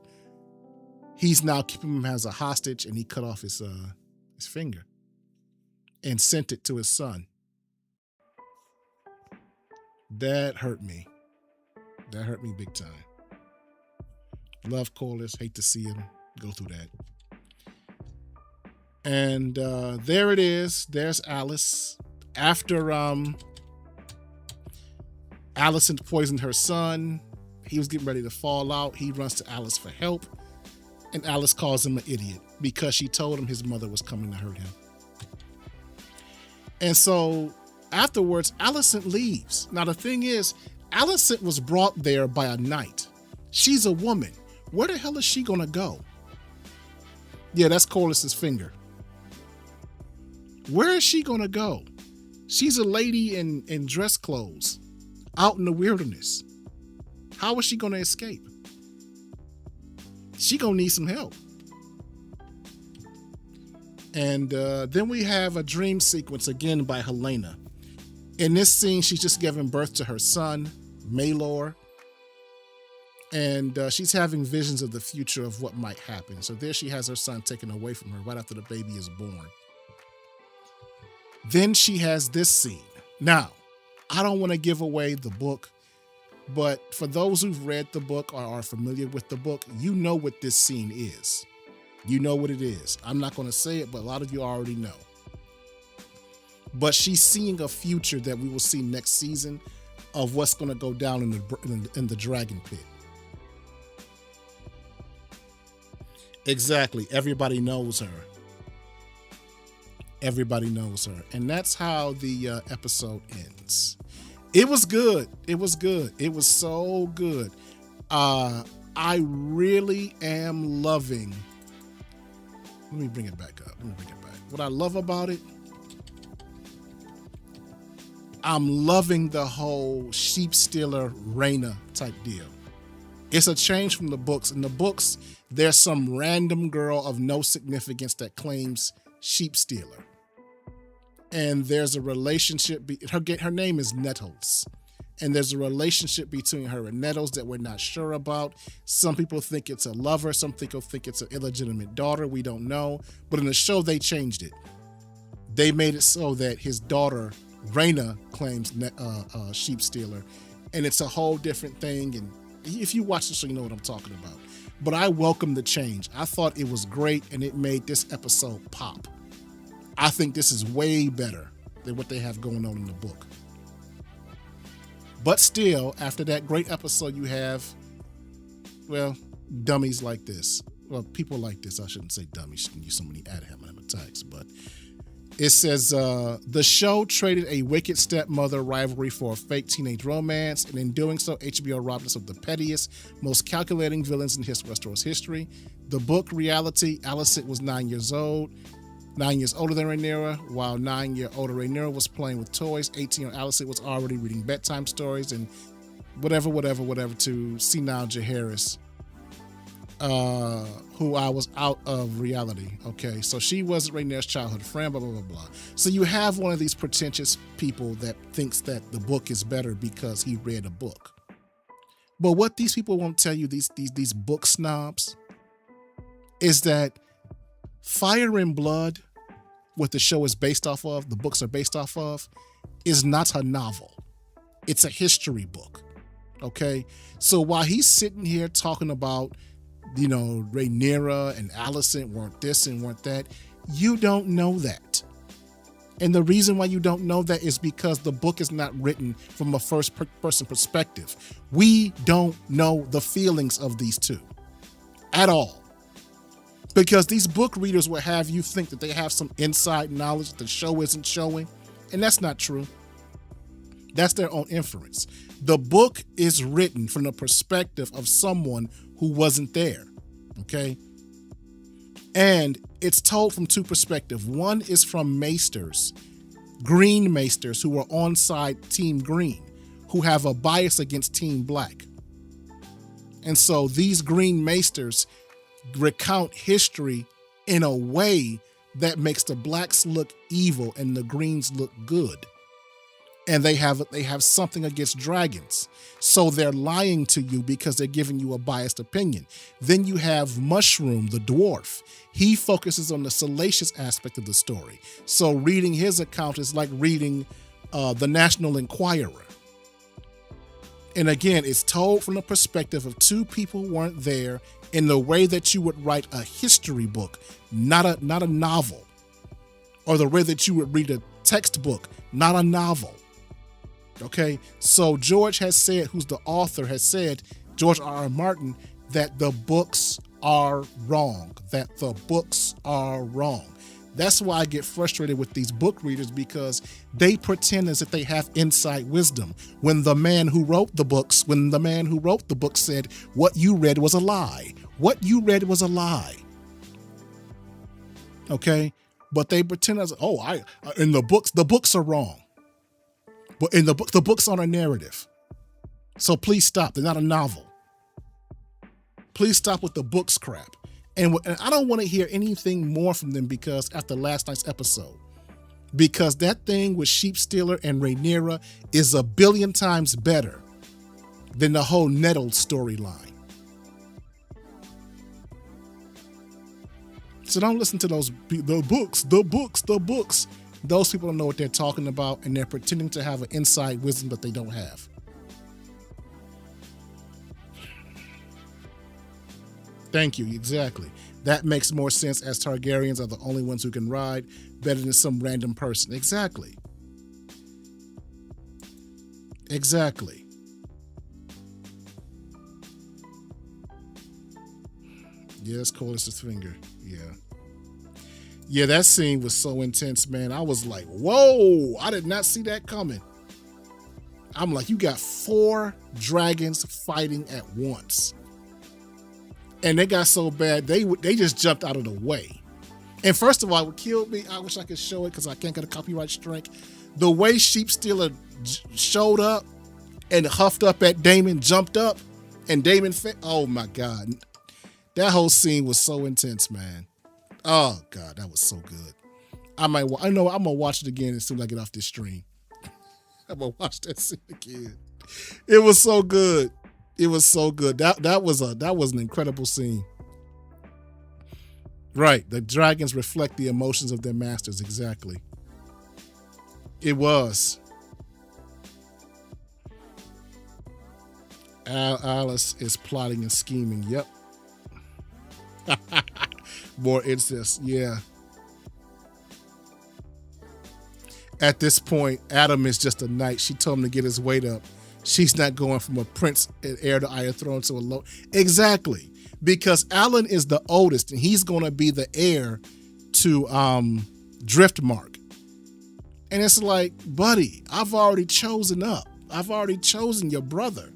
he's now keeping him as a hostage, and he cut off his finger and sent it to his son. That hurt me. That hurt me big time. Love Corliss, hate to see him go through that. And there it is. There's Alice. After Allison poisoned her son, he was getting ready to fall out. He runs to Alice for help, and Alice calls him an idiot because she told him his mother was coming to hurt him. And so afterwards, Alicent leaves. Now the thing is, Alicent was brought there by a knight. She's a woman. Where the hell is she gonna go? Yeah, that's Corliss's finger. Where is she gonna go? She's a lady in dress clothes, out in the wilderness. How is she gonna escape? She gonna need some help. And then we have a dream sequence again by Helena. In this scene, she's just giving birth to her son, Maelor. And she's having visions of the future of what might happen. So there she has her son taken away from her right after the baby is born. Then she has this scene. Now, I don't want to give away the book, but for those who've read the book or are familiar with the book, you know what this scene is. You know what it is. I'm not going to say it, but a lot of you already know. But she's seeing a future that we will see next season of what's going to go down in the dragon pit. Exactly. Everybody knows her. Everybody knows her. And that's how the episode ends. It was good. It was good. It was so good. I really am loving. Let me bring it back up. What I love about it, I'm loving the whole sheep stealer Rhaena type deal. It's a change from the books. In the books, there's some random girl of no significance that claims sheep stealer. And there's a relationship, her name is Nettles. And there's a relationship between her and Nettles that we're not sure about. Some people think it's a lover. Some people think it's an illegitimate daughter. We don't know. But in the show, they changed it. They made it so that his daughter, Rhaena, claims sheep stealer. And it's a whole different thing. And if you watch the show, you know what I'm talking about. But I welcome the change. I thought it was great, and it made this episode pop. I think this is way better than what they have going on in the book. But still, after that great episode, you have, well, dummies like this. Well, people like this. I shouldn't say dummies. Shouldn't use so many ad hominem attacks. But it says, the show traded a wicked stepmother rivalry for a fake teenage romance. And in doing so, HBO robbed us of the pettiest, most calculating villains in Westeros history. The book reality, Alicent was 9 years old. 9 years older than Rhaenyra, while 9-year-older Rhaenyra was playing with toys. 18-year-old Alicent was already reading bedtime stories and whatever to senile Jaehaerys, who I was out of reality. Okay, so she wasn't Rhaenyra's childhood friend, blah, blah, blah, blah. So you have one of these pretentious people that thinks that the book is better because he read a book. But what these people won't tell you, these book snobs, is that Fire and Blood, what the show is based off of, the books are based off of, is not a novel. It's a history book. Okay? So while he's sitting here talking about, Rhaenyra and Alicent weren't this and weren't that, you don't know that. And the reason why you don't know that is because the book is not written from a first-person perspective. We don't know the feelings of these two at all. Because these book readers will have you think that they have some inside knowledge that the show isn't showing, and that's not true. That's their own inference. The book is written from the perspective of someone who wasn't there, okay? And it's told from two perspectives. One is from maesters, green maesters who are on side Team Green, who have a bias against Team Black. And so these green maesters recount history in a way that makes the blacks look evil and the greens look good. and they have something against dragons. So they're lying to you because they're giving you a biased opinion. Then you have Mushroom, the dwarf. He focuses on the salacious aspect of the story. So reading his account is like reading the National Enquirer. And again, it's told from the perspective of two people who weren't there in the way that you would write a history book, not a novel, or the way that you would read a textbook, not a novel. Okay, so George has said, who's the author, has said, George R.R. Martin, that the books are wrong, that the books are wrong. That's why I get frustrated with these book readers, because they pretend as if they have inside wisdom when the man who wrote the book said what you read was a lie. What you read was a lie. Okay? But they pretend as, in the books are wrong. But in the books aren't a narrative. So please stop. They're not a novel. Please stop with the books crap. And I don't want to hear anything more from them because after last night's episode, because that thing with Sheep Stealer and Rhaenyra is 1 billion times better than the whole Nettle storyline. So don't listen to the books. Those people don't know what they're talking about, and they're pretending to have an inside wisdom that they don't have. Thank you, exactly. That makes more sense, as Targaryens are the only ones who can ride better than some random person. Exactly. Exactly. Yeah, it's Coldest finger. Yeah. Yeah, that scene was so intense, man. I was like, whoa, I did not see that coming. I'm like, you got 4 dragons fighting at once. And they got so bad, they just jumped out of the way. And first of all, what killed me, I wish I could show it because I can't get a copyright strike. The way Sheep Stealer showed up and huffed up at Daemon, jumped up, and Daemon oh my God. That whole scene was so intense, man. Oh God, that was so good. I know I'm gonna watch it again as soon as I get off this stream. I'm gonna watch that scene again. It was so good. It was so good. That was an incredible scene. Right. The dragons reflect the emotions of their masters. Exactly. It was. Alice is plotting and scheming. Yep. More incest. Yeah. At this point, Adam is just a knight. She told him to get his weight up. She's not going from a prince and heir to Iron Throne to a low. Exactly. Because Alan is the oldest and he's going to be the heir to Driftmark. And it's like, buddy, I've already chosen up. I've already chosen your brother.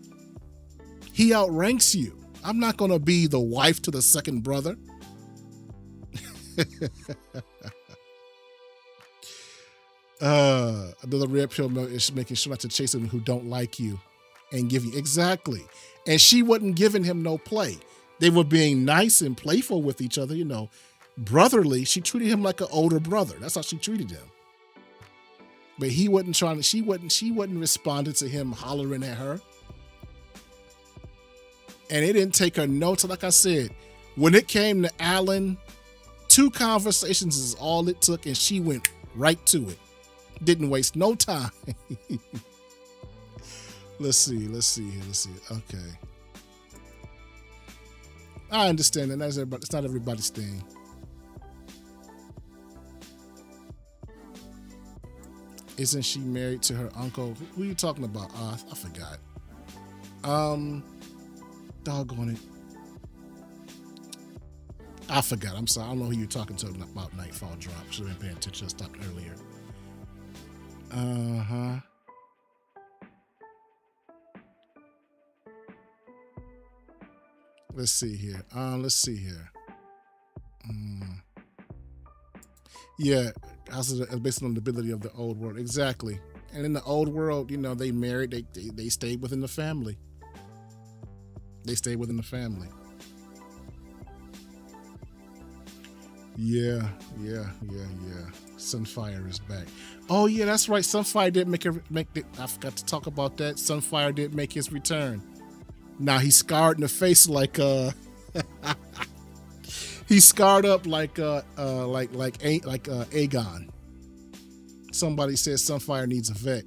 He outranks you. I'm not going to be the wife to the second brother. Another red pill is making sure not to chase women who don't like you and give you. Exactly. And she wasn't giving him no play. They were being nice and playful with each other, brotherly. She treated him like an older brother. That's how she treated him. But he wasn't trying to, she wasn't responding to him hollering at her. And it didn't take her notes. Like I said, when it came to Alan, 2 conversations is all it took, and she went right to it. Didn't waste no time. Let's see. Okay. I understand that. It's not everybody's thing. Isn't she married to her uncle? Who are you talking about? I forgot. Doggone it. I forgot. I'm sorry. I don't know who you're talking to about Nightfall Drop. Should have been paying attention. I stopped earlier. Uh-huh. Let's see here. Yeah, based on the ability of the old world. Exactly. And in the old world, they married, they stayed within the family. Yeah. Sunfire is back. Oh yeah, that's right. Sunfire did make it. I forgot to talk about that. Sunfire did make his return. Now he's scarred in the face like he's scarred up like Aegon. Somebody says Sunfire needs a vet.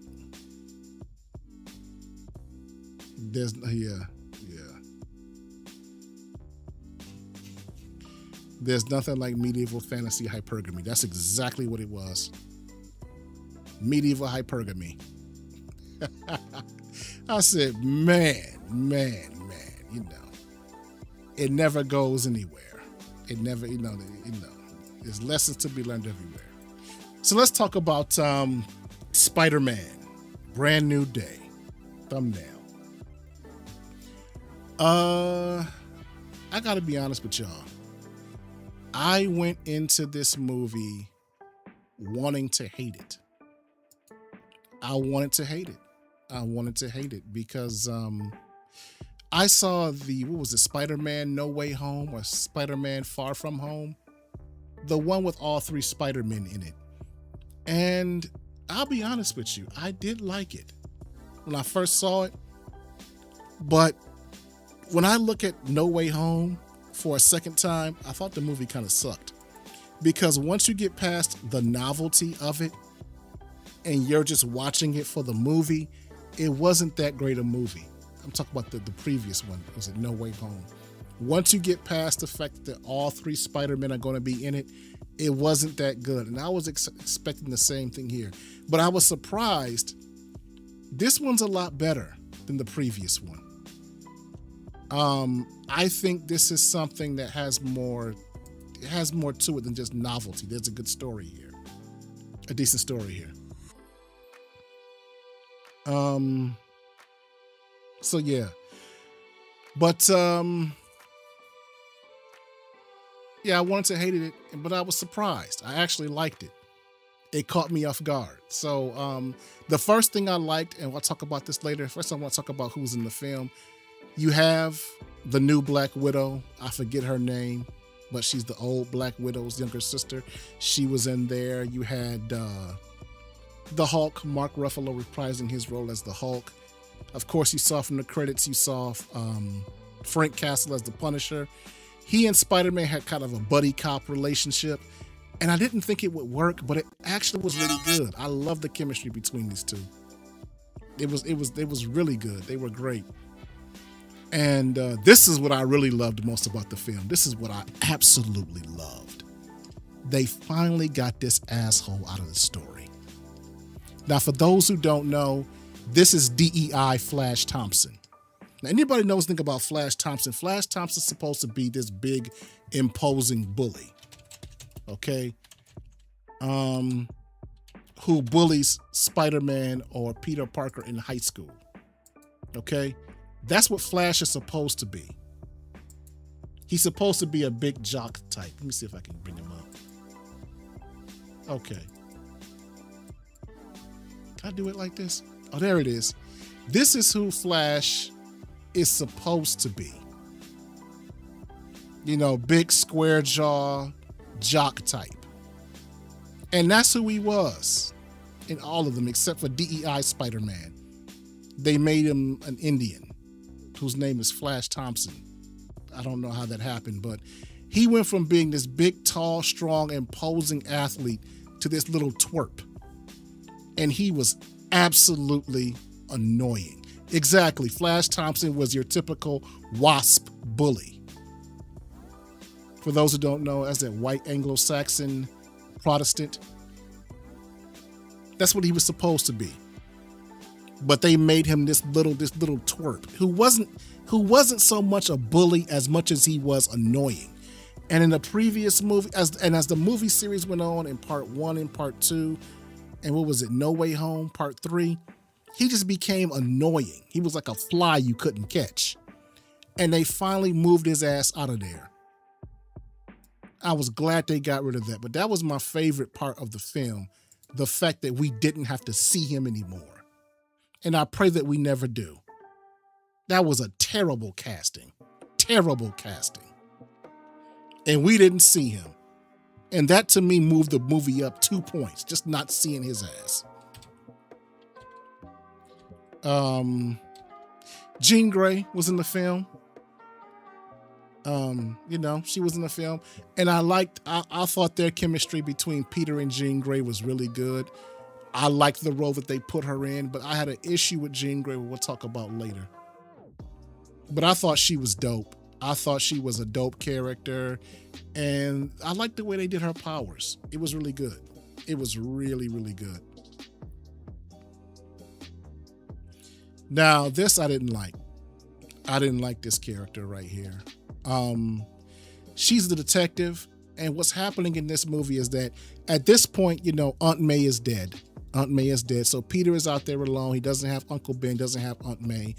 There's nothing like medieval fantasy hypergamy. That's exactly what it was. Medieval hypergamy. I said, man, you know, it never goes anywhere. It never, you know, there's lessons to be learned everywhere. So let's talk about Spider-Man, Brand New Day, thumbnail. I gotta be honest with y'all. I went into this movie wanting to hate it. I wanted to hate it because I saw Spider-Man No Way Home or Spider-Man Far From Home, the one with all three Spider-Men in it. And I'll be honest with you, I did like it when I first saw it. But when I look at No Way Home for a second time, I thought the movie kind of sucked. Because once you get past the novelty of it and you're just watching it for the movie, it wasn't that great a movie. I'm talking about the previous one. Was it No Way Home? Once you get past the fact that all three Spider-Men are going to be in it, it wasn't that good. And I was expecting the same thing here. But I was surprised. This one's a lot better than the previous one. I think this is something that has more to it than just novelty. There's a good story here. A decent story here. So yeah. But yeah, I wanted to hate it, but I was surprised. I actually liked it. It caught me off guard. So the first thing I liked, and we'll talk about this later. First I want to talk about who's in the film. You have the new Black Widow. I forget her name, but she's the old Black Widow's younger sister. She was in there. You had the Hulk, Mark Ruffalo reprising his role as the Hulk. Of course, you saw from the credits, you saw Frank Castle as the Punisher. He and Spider-Man had kind of a buddy cop relationship, and I didn't think it would work, but it actually was really good. I love the chemistry between these two. It was really good. They were great. And this is what I really loved most about the film. This is what I absolutely loved. They finally got this asshole out of the story. Now, for those who don't know, this is DEI Flash Thompson. Now, anybody knows anything about Flash Thompson? Flash Thompson's supposed to be this big, imposing bully. Okay? Who bullies Spider-Man or Peter Parker in high school. Okay? That's what Flash is supposed to be. He's supposed to be a big jock type. Let me see if I can bring him up. Okay. Can I do it like this? Oh, there it is. This is who Flash is supposed to be. You know, big square jaw, jock type. And that's who he was in all of them, except for DEI Spider-Man. They made him an Indian whose name is Flash Thompson. I don't know how that happened, but he went from being this big, tall, strong, imposing athlete to this little twerp. And he was absolutely annoying. Exactly. Flash Thompson was your typical WASP bully. For those who don't know, as that white Anglo-Saxon Protestant, that's what he was supposed to be. But they made him this little twerp who wasn't so much a bully as much as he was annoying. And in the previous movie, as the movie series went on in part 1 and part 2, and what was it, No Way Home, part 3, he just became annoying. He was like a fly you couldn't catch. And they finally moved his ass out of there. I was glad they got rid of that, but that was my favorite part of the film, the fact that we didn't have to see him anymore. And I pray that we never do. That was a terrible casting. Terrible casting. And we didn't see him. And that to me moved the movie up 2 points, just not seeing his ass. Jean Grey was in the film. She was in the film. And I thought their chemistry between Peter and Jean Grey was really good. I liked the role that they put her in, but I had an issue with Jean Grey, we'll talk about later. But I thought she was dope. I thought she was a dope character, and I liked the way they did her powers. It was really good. It was really, really good. Now, this I didn't like. I didn't like this character right here. She's the detective, and what's happening in this movie is that at this point, Aunt May is dead. Aunt May is dead, so Peter is out there alone. He doesn't have Uncle Ben, doesn't have Aunt May.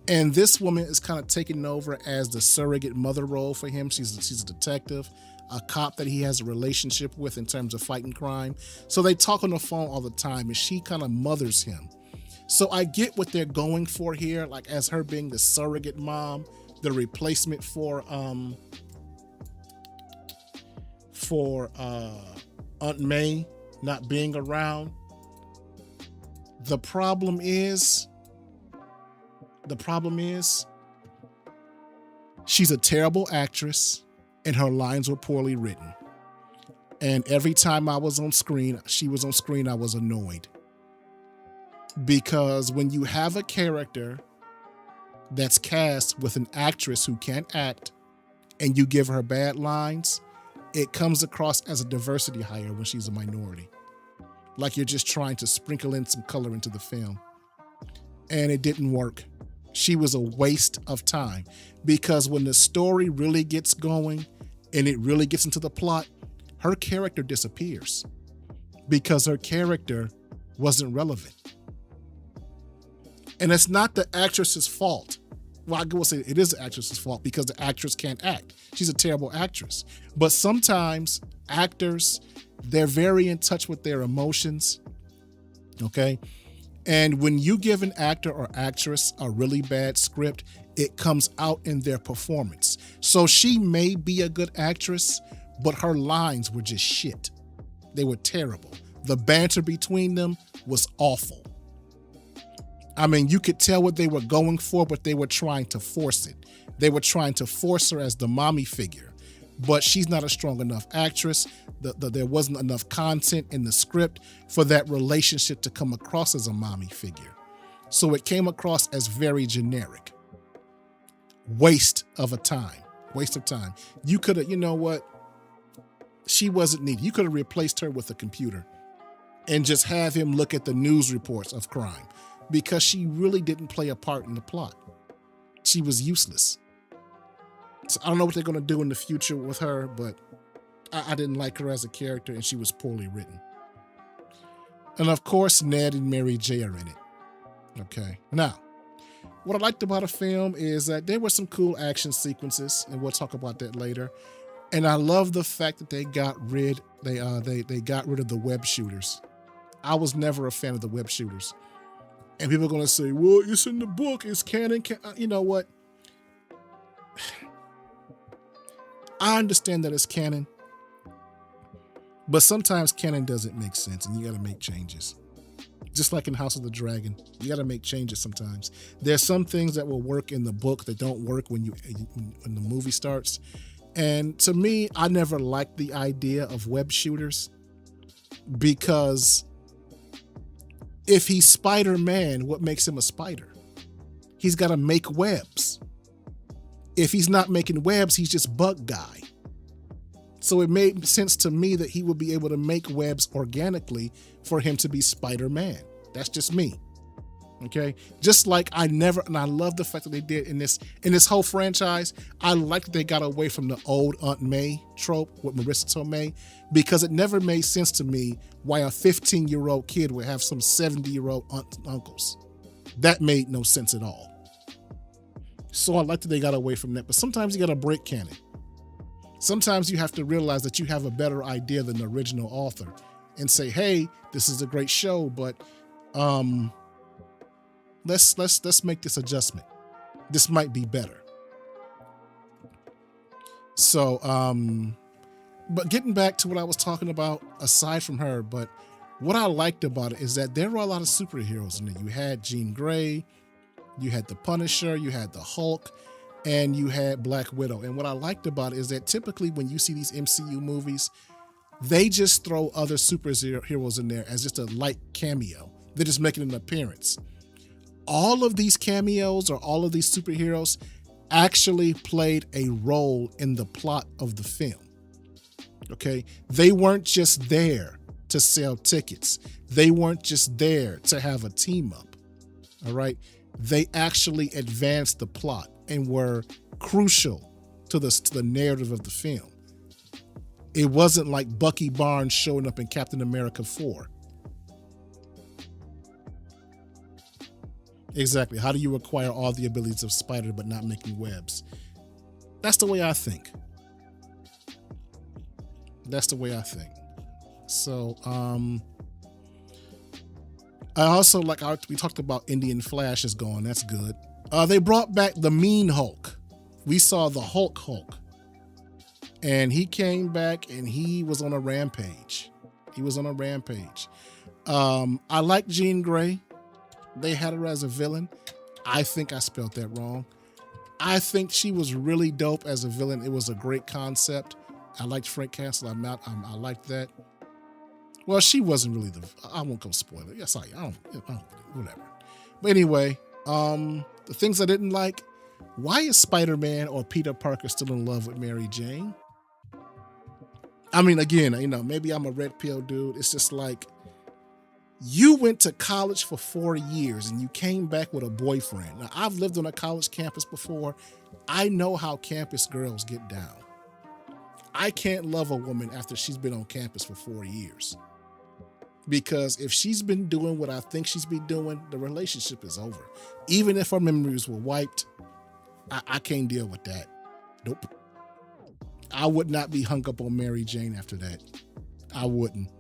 And this woman is kind of taking over as the surrogate mother role for him. She's a detective, a cop that he has a relationship with in terms of fighting crime. So they talk on the phone all the time, and she kind of mothers him. So I get what they're going for here, like as her being the surrogate mom, the replacement for Aunt May not being around. The problem is she's a terrible actress and her lines were poorly written. And every time I was on screen, she was on screen, I was annoyed. Because when you have a character that's cast with an actress who can't act and you give her bad lines, it comes across as a diversity hire when she's a minority. Like you're just trying to sprinkle in some color into the film. And it didn't work. She was a waste of time, because when the story really gets going and it really gets into the plot, her character disappears because her character wasn't relevant. And it's not the actress's fault. Well, I will say it is the actress's fault because the actress can't act. She's a terrible actress. But sometimes actors, they're very in touch with their emotions, okay? And when you give an actor or actress a really bad script, it comes out in their performance. So she may be a good actress, but her lines were just shit. They were terrible. The banter between them was awful. I mean, you could tell what they were going for, but they were trying to force it. They were trying to force her as the mommy figure, but she's not a strong enough actress. There wasn't enough content in the script for that relationship to come across as a mommy figure. So it came across as very generic. Waste of time. You could have, you know what? She wasn't needed. You could have replaced her with a computer and just have him look at the news reports of crime, because she really didn't play a part in the plot. She was useless. So I don't know what they're going to do in the future with her, but I didn't like her as a character, and she was poorly written. And of course, Ned and Mary J are in it. Okay. Now, what I liked about the film is that there were some cool action sequences, and we'll talk about that later. And I love the fact that they got rid of the web shooters. I was never a fan of the web shooters. And people are going to say, well, it's in the book, it's canon. You know what? I understand that it's canon, but sometimes canon doesn't make sense and you got to make changes. Just like in House of the Dragon, you got to make changes sometimes. There's some things that will work in the book that don't work when the movie starts. And to me, I never liked the idea of web shooters, because if he's Spider-Man, what makes him a spider? He's got to make webs. If he's not making webs, he's just bug guy. So it made sense to me that he would be able to make webs organically for him to be Spider-Man. That's just me. Okay? Just like I love the fact that they did in this whole franchise, I like that they got away from the old Aunt May trope with Marissa Tomei, because it never made sense to me why a 15-year-old kid would have some 70-year-old aunts and uncles. That made no sense at all. So I like that they got away from that, but sometimes you got to break canon. Sometimes you have to realize that you have a better idea than the original author and say, hey, this is a great show, but let's make this adjustment. This might be better. So But getting back to what I was talking about, aside from her, but what I liked about it is that there were a lot of superheroes in it. You had Jean Grey, you had the Punisher, you had the Hulk, and you had Black Widow. And what I liked about it is that typically when you see these MCU movies, they just throw other superheroes in there as just a light cameo. They're just making an appearance. All of these cameos or all of these superheroes actually played a role in the plot of the film. Okay? They weren't just there to sell tickets. They weren't just there to have a team up. All right? They actually advanced the plot and were crucial to the narrative of the film. It wasn't like Bucky Barnes showing up in Captain America 4. Exactly. How do you acquire all the abilities of Spider but not making webs? That's the way I think. That's the way I think. So, I also we talked about Indian Flash is gone. That's good. They brought back the Mean Hulk. We saw the Hulk, and he came back and he was on a rampage. I like Jean Grey. They had her as a villain. I think I spelled that wrong. I think she was really dope as a villain. It was a great concept. I liked Frank Castle. I liked that. Well, she wasn't really I won't go spoil it. Yes, I don't, whatever. But anyway, the things I didn't like, why is Spider-Man or Peter Parker still in love with Mary Jane? I mean, again, maybe I'm a red pill dude. It's just like, you went to college for 4 years and you came back with a boyfriend. Now, I've lived on a college campus before. I know how campus girls get down. I can't love a woman after she's been on campus for 4 years. Because if she's been doing what I think she's been doing, the relationship is over. Even if her memories were wiped, I can't deal with that. Nope. I would not be hung up on Mary Jane after that. I wouldn't.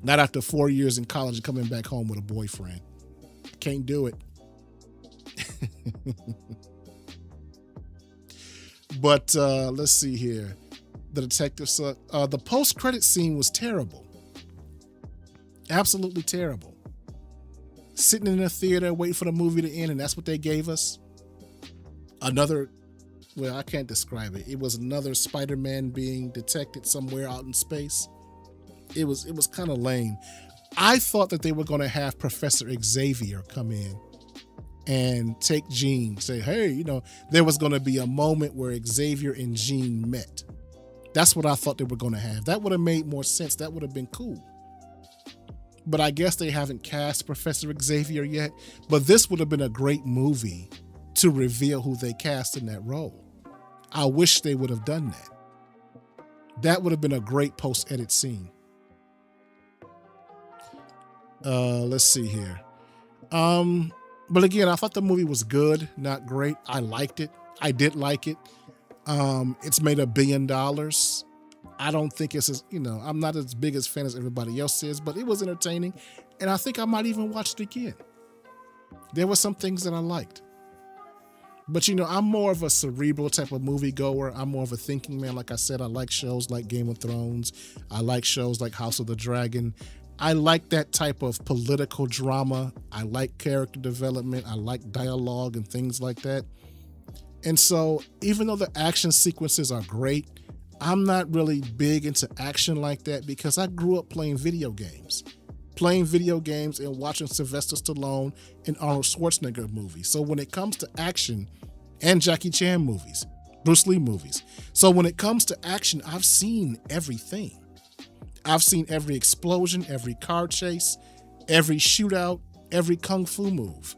Not after 4 years in college and coming back home with a boyfriend. Can't do it. But let's see here. The detective sucked. The post-credit scene was terrible. Absolutely terrible. Sitting in a theater waiting for the movie to end, and that's what they gave us. I can't describe it. It was another Spider-Man being detected somewhere out in space. It was kind of lame. I thought that they were going to have Professor Xavier come in and take Jean, say, hey, there was going to be a moment where Xavier and Jean met. That's what I thought they were going to have. That would have made more sense. That would have been cool. But I guess they haven't cast Professor Xavier yet. But this would have been a great movie to reveal who they cast in that role. I wish they would have done that. That would have been a great post-edit scene. Let's see here. But again, I thought the movie was good, not great. I liked it. I did like it. It's made $1 billion. I don't think it's as, I'm not as big a fan as everybody else is, but it was entertaining. And I think I might even watch it again. There were some things that I liked. But I'm more of a cerebral type of movie goer. I'm more of a thinking man. Like I said, I like shows like Game of Thrones. I like shows like House of the Dragon. I like that type of political drama. I like character development. I like dialogue and things like that. And so even though the action sequences are great, I'm not really big into action like that because I grew up playing video games and watching Sylvester Stallone and Arnold Schwarzenegger movies. So when it comes to action, and Jackie Chan movies, Bruce Lee movies. So when it comes to action, I've seen everything. I've seen every explosion, every car chase, every shootout, every kung fu move.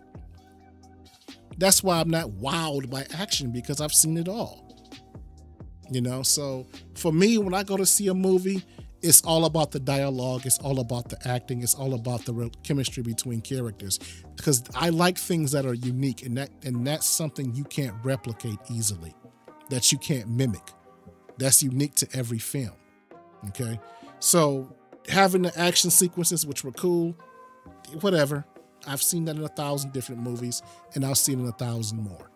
That's why I'm not wowed by action, because I've seen it all. So for me, when I go to see a movie, it's all about the dialogue. It's all about the acting. It's all about the chemistry between characters, because I like things that are unique, and that's something you can't replicate easily, that you can't mimic. That's unique to every film. Okay. So having the action sequences, which were cool, whatever. I've seen that in 1,000 different movies, and I'll see it in 1,000 more.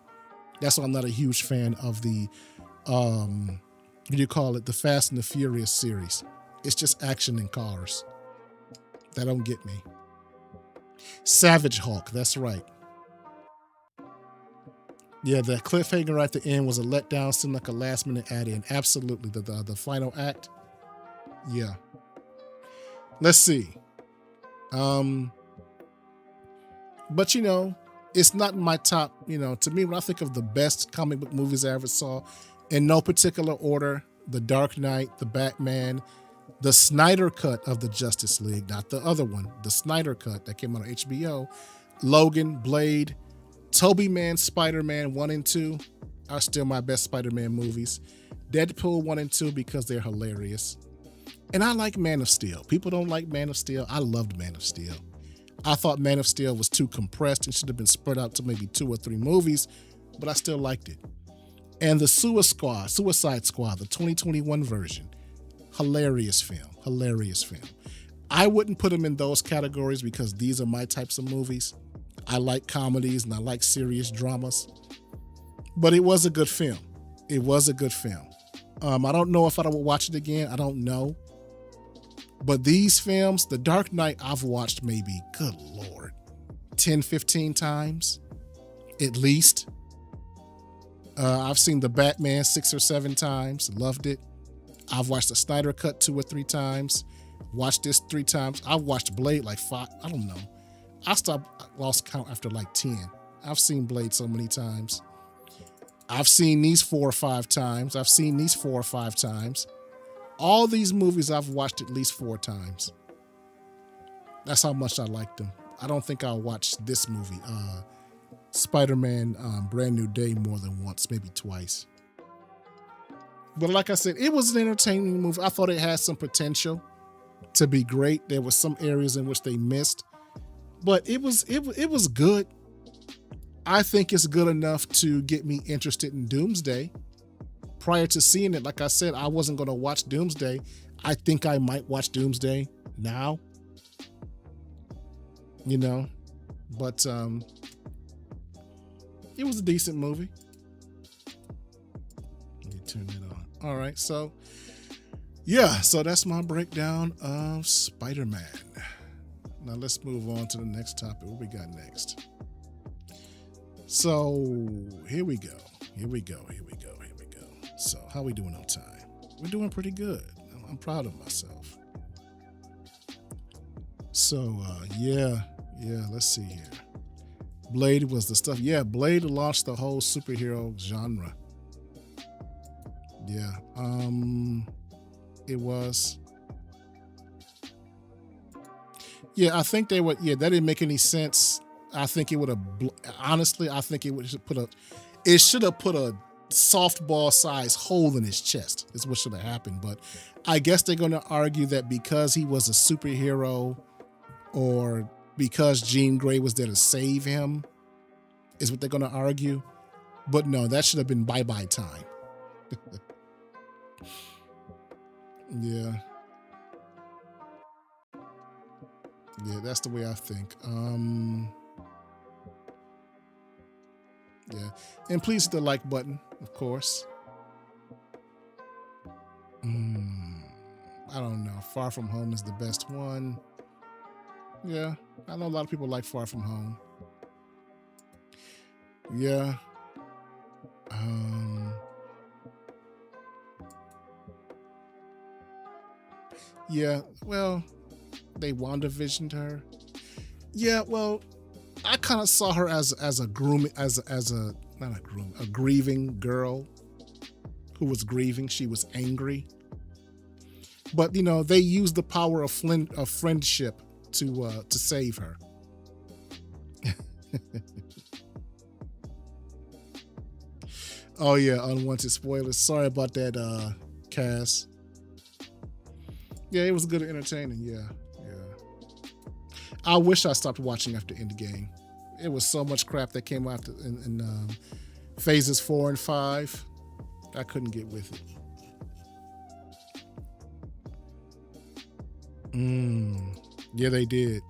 That's why I'm not a huge fan of the what do you call it? The Fast and the Furious series. It's just action and cars. That don't get me. Savage Hulk, that's right. Yeah, the cliffhanger at the end was a letdown, seemed like a last minute add in. Absolutely. The final act. Yeah. Let's see. But you know, it's not in my top, you know, to me, when I think of the best comic book movies I ever saw, in no particular order, The Dark Knight, The Batman, the Snyder cut of the Justice League, not the other one, the Snyder cut that came out on HBO, Logan, Blade, Tobey Man's Spider-Man 1 and 2 are still my best Spider-Man movies. Deadpool 1 and 2 because they're hilarious. And I like Man of Steel. People don't like Man of Steel. I loved Man of Steel. I thought Man of Steel was too compressed and should have been spread out to maybe 2 or 3 movies, but I still liked it. And the Suicide Squad, the 2021 version, hilarious film. I wouldn't put them in those categories because these are my types of movies. I like comedies and I like serious dramas, but it was a good film. I don't know if I would watch it again. I don't know. But these films, The Dark Knight, I've watched maybe, good Lord, 10, 15 times at least. I've seen The Batman 6 or 7 times, loved it. I've watched the Snyder Cut 2 or 3 times, watched this 3 times. I've watched Blade like 5, I don't know. I lost count after like 10. I've seen Blade so many times. I've seen these 4 or 5 times. All these movies I've watched at least 4 times. That's how much I liked them. I don't think I'll watch this movie, Spider-Man Brand New Day, more than once, maybe twice. But like I said, it was an entertaining movie. I thought it had some potential to be great. There were some areas in which they missed, but it was good. I think it's good enough to get me interested in Doomsday. Prior to seeing it, like I said, I wasn't going to watch Doomsday. I think I might watch Doomsday now, you know, but it was a decent movie. Let me turn it on. All right, so yeah, so that's my breakdown of Spider-Man. Now let's move on to the next topic. What we got next? So here we go. So how we doing on time? We're doing pretty good. I'm proud of myself. So yeah, let's see here. Blade was the stuff. Yeah, Blade launched the whole superhero genre. Yeah, it was. Yeah, I think they would. Yeah, that didn't make any sense. I think it would have. Honestly, I think it should have put a softball size hole in his chest. Is what should have happened. But I guess they're going to argue that because he was a superhero, or because Jean Grey was there to save him, is what they're going to argue. But no, that should have been bye-bye time. Yeah, that's the way I think. Yeah, and please hit the like button, of course. I don't know. Far From Home is the best one. Yeah, I know a lot of people like Far From Home. Yeah. Yeah, well, they WandaVisioned her. Yeah, well, I kind of saw her as a grieving girl who was grieving. She was angry. But, you know, they used the power of friendship to save her. Oh yeah, unwanted spoilers. Sorry about that, Cass. Yeah, it was good and entertaining. Yeah. I wish I stopped watching after Endgame. It was so much crap that came after in phases 4 and 5. I couldn't get with it. Yeah, they did.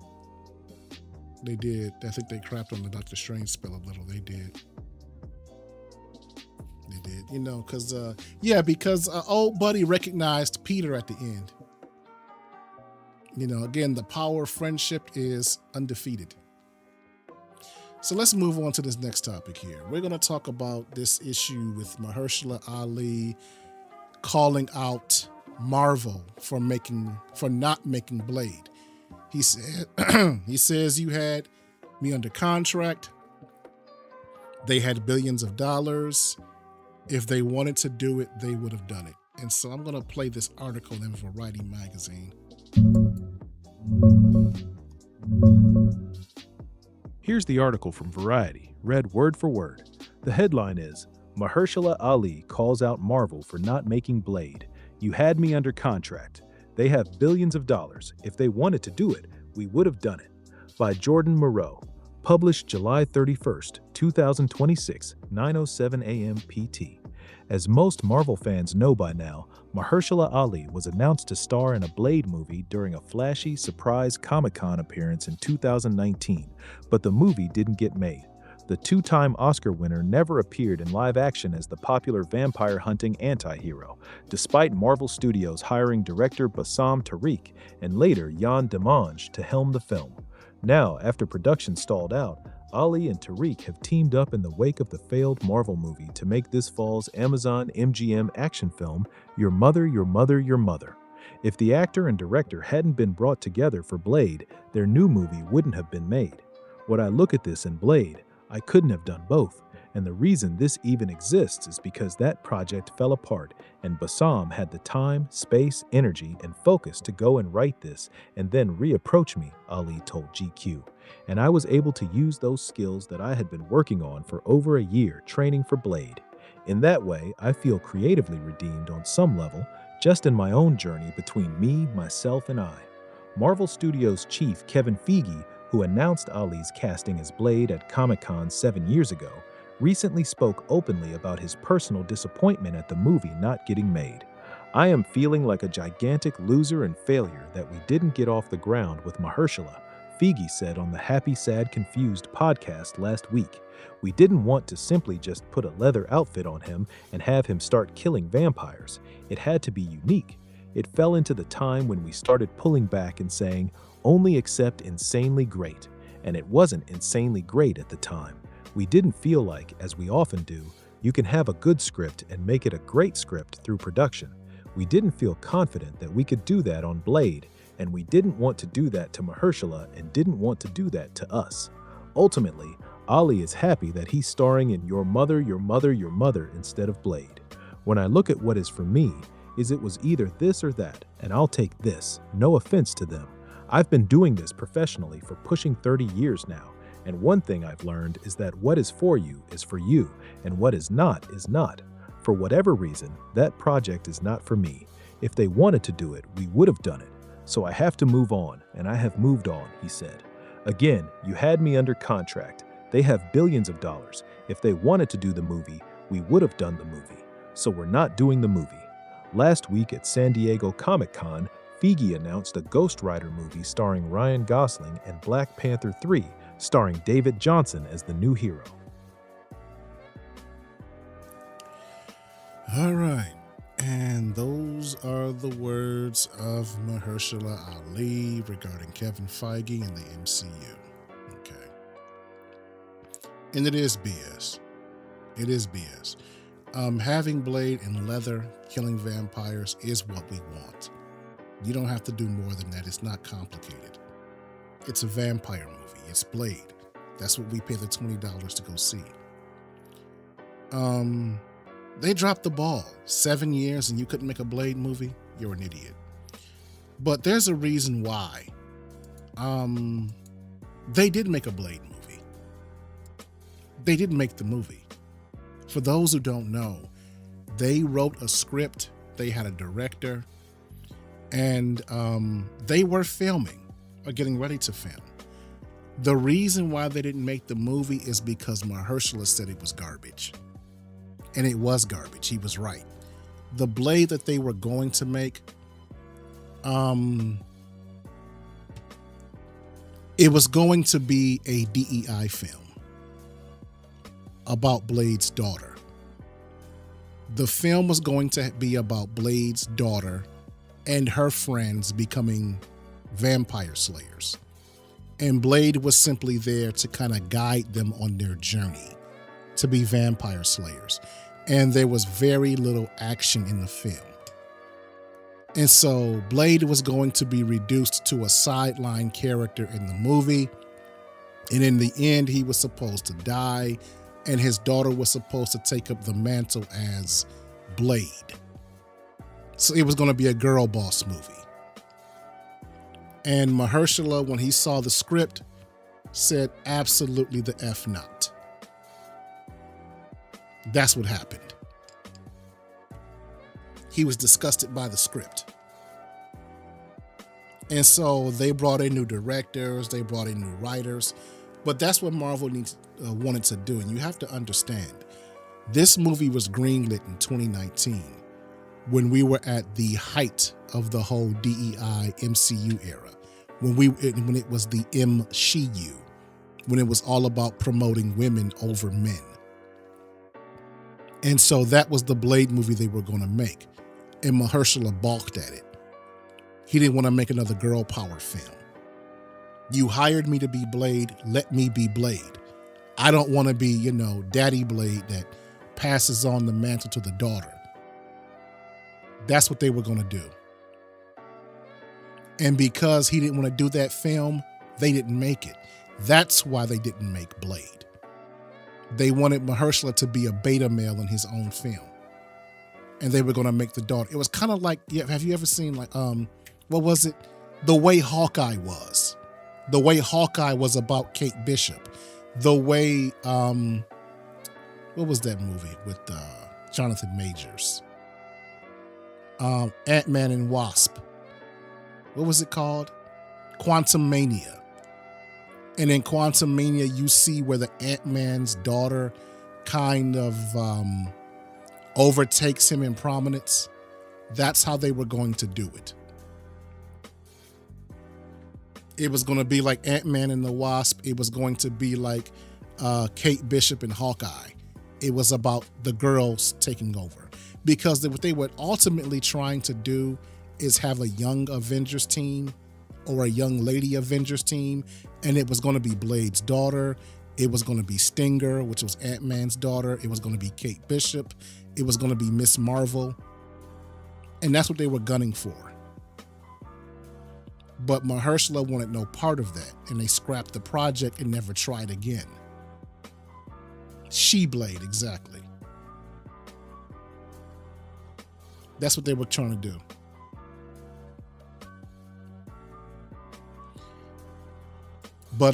I think they crapped on the Doctor Strange spell a little. They did. it did. You know, because old buddy recognized Peter at the end. You know, again, the power of friendship is undefeated. So let's move on to this next topic here. We're going to talk about this issue with Mahershala Ali calling out Marvel for not making Blade. He said, he says, you had me under contract. They had billions of dollars. If they wanted to do it, they would have done it. And so I'm going to play this article in Variety magazine. Here's the article from Variety, read word for word. The headline is, Mahershala Ali calls out Marvel for not making Blade. You had me under contract. They have billions of dollars. If they wanted to do it, we would have done it. By Jordan Moreau. Published July 31st, 2026, 9:07 a.m. PT. As most Marvel fans know by now, Mahershala Ali was announced to star in a Blade movie during a flashy surprise Comic-Con appearance in 2019, but the movie didn't get made. The two-time Oscar winner never appeared in live action as the popular vampire-hunting anti-hero, despite Marvel Studios hiring director Bassam Tariq and later Yann Demange to helm the film. Now, after production stalled out, Ali and Tariq have teamed up in the wake of the failed Marvel movie to make this fall's Amazon MGM action film, Your Mother, Your Mother, Your Mother. If the actor and director hadn't been brought together for Blade, their new movie wouldn't have been made. When I look at this in Blade, I couldn't have done both, and the reason this even exists is because that project fell apart and Bassam had the time, space, energy, and focus to go and write this and then reapproach me, Ali told GQ. And I was able to use those skills that I had been working on for over a year training for Blade. In that way, I feel creatively redeemed on some level, just in my own journey between me, myself, and I. Marvel Studios chief Kevin Feige, who announced Ali's casting as Blade at Comic-Con 7 years ago, recently spoke openly about his personal disappointment at the movie not getting made. I am feeling like a gigantic loser and failure that we didn't get off the ground with Mahershala, Feige said on the Happy Sad Confused podcast last week. We didn't want to simply just put a leather outfit on him and have him start killing vampires. It had to be unique. It fell into the time when we started pulling back and saying, only accept insanely great. And it wasn't insanely great at the time. We didn't feel like, as we often do, you can have a good script and make it a great script through production. We didn't feel confident that we could do that on Blade, and we didn't want to do that to Mahershala and didn't want to do that to us. Ultimately, Ali is happy that he's starring in Your Mother, Your Mother, Your Mother instead of Blade. When I look at what is for me, is it was either this or that, and I'll take this, no offense to them. I've been doing this professionally for pushing 30 years now, and one thing I've learned is that what is for you, and what is not. For whatever reason, that project is not for me. If they wanted to do it, we would have done it. So I have to move on, and I have moved on, he said. Again, you had me under contract. They have billions of dollars. If they wanted to do the movie, we would have done the movie. So we're not doing the movie. Last week at San Diego Comic-Con, Feige announced a Ghost Rider movie starring Ryan Gosling and Black Panther 3, starring David Johnson as the new hero. All right. And those are the words of Mahershala Ali regarding Kevin Feige and the MCU. Okay. And it is BS. It is BS. Having Blade in leather, killing vampires is what we want. You don't have to do more than that. It's not complicated. It's a vampire movie. It's Blade. That's what we pay the $20 to go see. They dropped the ball. 7 years and you couldn't make a Blade movie? You're an idiot. But there's a reason why. They did make a Blade movie. They didn't make the movie. For those who don't know, they wrote a script, they had a director, and they were filming or getting ready to film. The reason why they didn't make the movie is because Mahershala said it was garbage. And it was garbage. He was right. The Blade that they were going to make, it was going to be a DEI film about Blade's daughter. The film was going to be about Blade's daughter and her friends becoming vampire slayers. And Blade was simply there to kind of guide them on their journey to be vampire slayers. And there was very little action in the film. And so Blade was going to be reduced to a sideline character in the movie. And in the end, he was supposed to die, and his daughter was supposed to take up the mantle as Blade. So it was going to be a girl boss movie. And Mahershala, when he saw the script, said absolutely the F not. That's what happened. He was disgusted by the script. And so they brought in new directors, they brought in new writers, but that's what Marvel wanted to do. And you have to understand, this movie was greenlit in 2019 when we were at the height of the whole DEI MCU era, when it was the MCU, when it was all about promoting women over men. And so that was the Blade movie they were going to make. And Mahershala balked at it. He didn't want to make another girl power film. You hired me to be Blade, let me be Blade. I don't want to be, Daddy Blade that passes on the mantle to the daughter. That's what they were going to do. And because he didn't want to do that film, they didn't make it. That's why they didn't make Blade. They wanted Mahershala to be a beta male in his own film. And they were going to make the daughter. It was kind of like, have you ever seen what was it? The Way Hawkeye was. The Way Hawkeye was about Kate Bishop. The way, what was that movie with Jonathan Majors? Ant-Man and Wasp. What was it called? Quantum Mania. And in Quantum Mania, you see where the Ant-Man's daughter kind of overtakes him in prominence. That's how they were going to do it. It was going to be like Ant-Man and the Wasp. It was going to be like Kate Bishop and Hawkeye. It was about the girls taking over. Because what they were ultimately trying to do is have a young Avengers team or a young lady Avengers team. And it was going to be Blade's daughter. It was going to be Stinger, which was Ant-Man's daughter. It was going to be Kate Bishop. It was going to be Miss Marvel. And that's what they were gunning for. But Mahershala wanted no part of that, and they scrapped the project and never tried again. She-Blade, exactly. That's what they were trying to do. But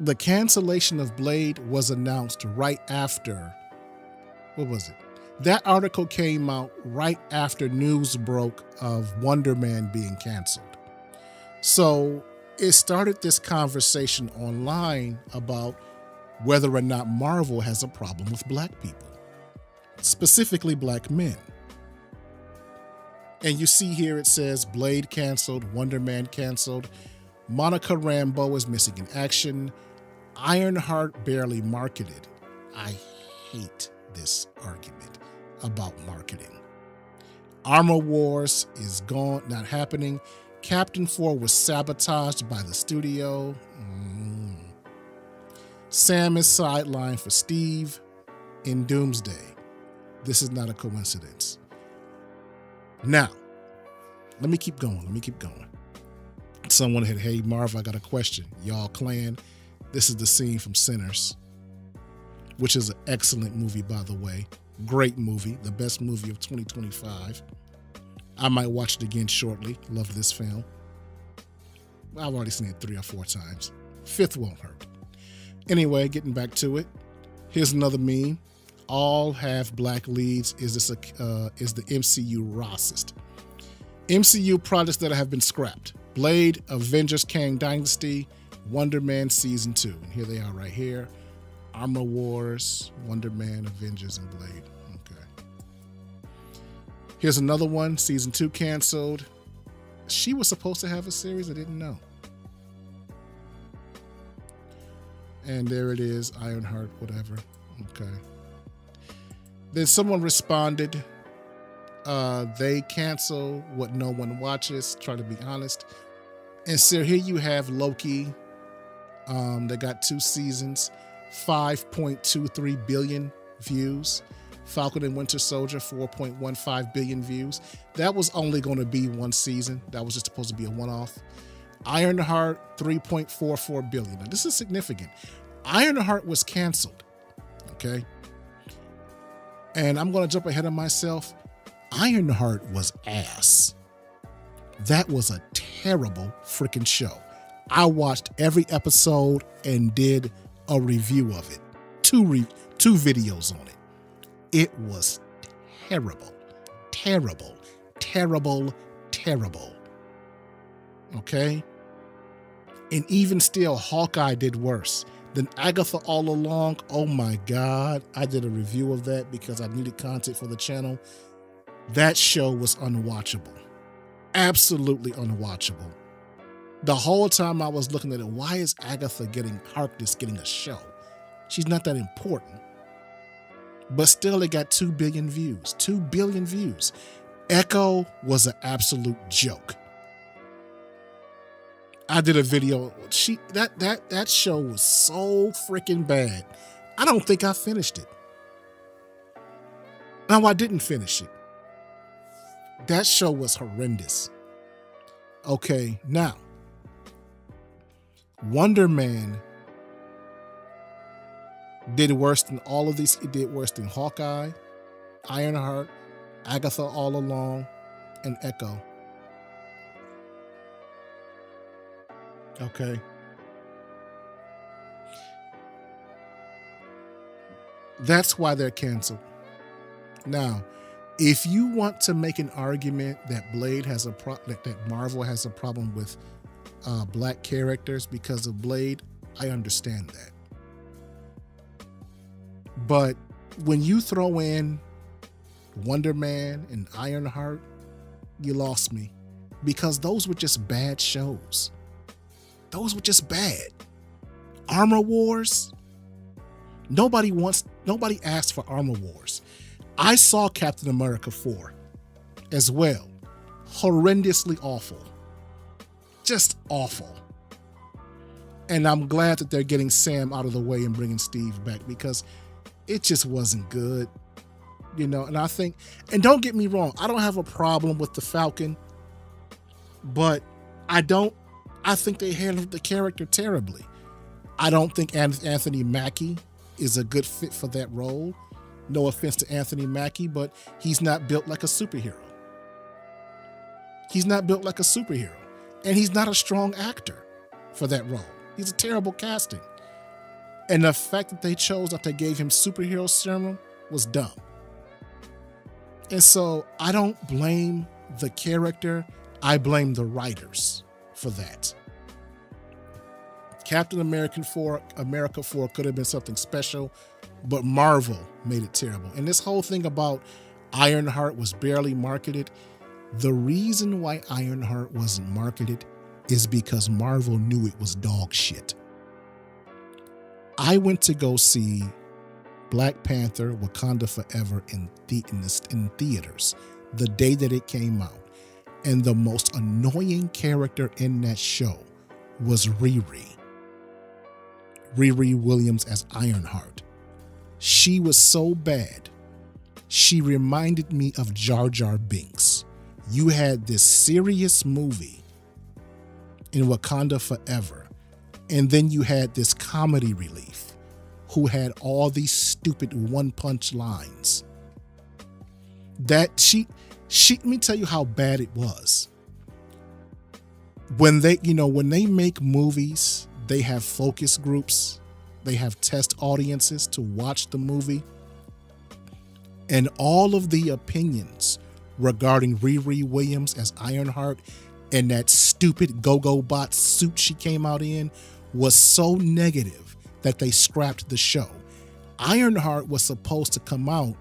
the cancellation of Blade was announced right after, what was it? That article came out right after news broke of Wonder Man being canceled. So it started this conversation online about whether or not Marvel has a problem with black people, specifically black men. And you see here it says Blade canceled, Wonder Man canceled, Monica Rambeau is missing in action, Ironheart barely marketed. I hate this argument about marketing. Armor Wars is gone, not happening. Captain 4 was sabotaged by the studio. Sam is sidelined for Steve in Doomsday. This is not a coincidence. Now, let me keep going. Someone had, hey, Marv, I got a question. Y'all clan, this is the scene from Sinners, which is an excellent movie, by the way. Great movie, the best movie of 2025. I might watch it again shortly. Love this film. I've already seen it 3 or 4 times. 5th won't hurt. Anyway, getting back to it. Here's another meme. All have black leads. Is the MCU racist? MCU projects that have been scrapped. Blade, Avengers Kang Dynasty, Wonder Man Season 2. And here they are right here. Armor Wars, Wonder Man, Avengers, and Blade. Okay. Here's another one. Season 2 canceled. She was supposed to have a series. I didn't know. And there it is. Ironheart, whatever. Okay. Then someone responded, they cancel what no one watches, try to be honest. And so here you have Loki. They got 2 seasons, 5.23 billion views. Falcon and Winter Soldier, 4.15 billion views. That was only going to be 1 season. That was just supposed to be a one-off. Ironheart, 3.44 billion. Now, this is significant. Ironheart was canceled. Okay. And I'm going to jump ahead of myself. Ironheart was ass. That was a terrible freaking show. I watched every episode and did a review of it. 2 videos on it. It was terrible, terrible, terrible, terrible. Okay? And even still, Hawkeye did worse. Then Agatha All Along, oh my God. I did a review of that because I needed content for the channel. That show was unwatchable. Absolutely unwatchable. The whole time I was looking at it, why is Agatha Harkness getting a show? She's not that important. But still, it got 2 billion views. 2 billion views. Echo was an absolute joke. I did a video. That show was so freaking bad. I don't think I finished it. No, I didn't finish it. That show was horrendous. Okay, now, Wonder Man did worse than all of these. It did worse than Hawkeye, Ironheart, Agatha All Along, and Echo. Okay. That's why they're canceled. Now, if you want to make an argument that Blade has that Marvel has a problem with black characters because of Blade, I understand that. But when you throw in Wonder Man and Ironheart, you lost me, because those were just bad shows. Those were just bad. Armor Wars. Nobody asked for Armor Wars. I saw Captain America 4 as well. Horrendously awful. Just awful. And I'm glad that they're getting Sam out of the way and bringing Steve back, because it just wasn't good. You know, and I think, and don't get me wrong, I don't have a problem with the Falcon, but I think they handled the character terribly. I don't think Anthony Mackie is a good fit for that role. No offense to Anthony Mackie, but he's not built like a superhero. He's not built like a superhero. And he's not a strong actor for that role. He's a terrible casting. And the fact that they chose that they gave him superhero serum was dumb. And so I don't blame the character. I blame the writers for that. Captain America 4 could have been something special, but Marvel made it terrible. And this whole thing about Ironheart was barely marketed. The reason why Ironheart wasn't marketed is because Marvel knew it was dog shit. I went to go see Black Panther: Wakanda Forever in theaters the day that it came out. And the most annoying character in that show was Riri Williams as Ironheart. She was so bad. She reminded me of Jar Jar Binks. You had this serious movie in Wakanda Forever, and then you had this comedy relief who had all these stupid one-punch lines. That let me tell you how bad it was. When they make movies, they have focus groups, they have test audiences to watch the movie, and all of the opinions regarding Riri Williams as Ironheart and that stupid Go-Go Bot suit she came out in was so negative that they scrapped the show. Ironheart was supposed to come out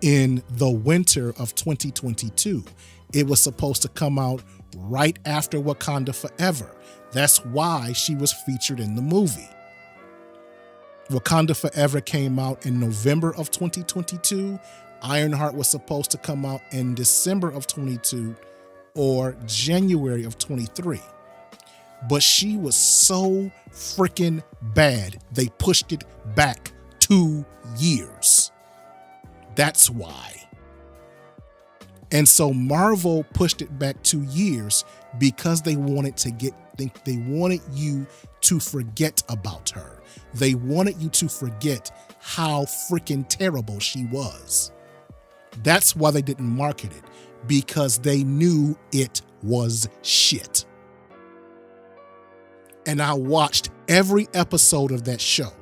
in the winter of 2022. It was supposed to come out right after Wakanda Forever. That's why she was featured in the movie. Wakanda Forever came out in November of 2022. Ironheart was supposed to come out in December of 22 or January of 23. But she was so freaking bad, they pushed it back 2 years. That's why. And so Marvel pushed it back 2 years because they wanted you to forget about her. They wanted you to forget how freaking terrible she was. That's why they didn't market it, because they knew it was shit. And I watched every episode of that show,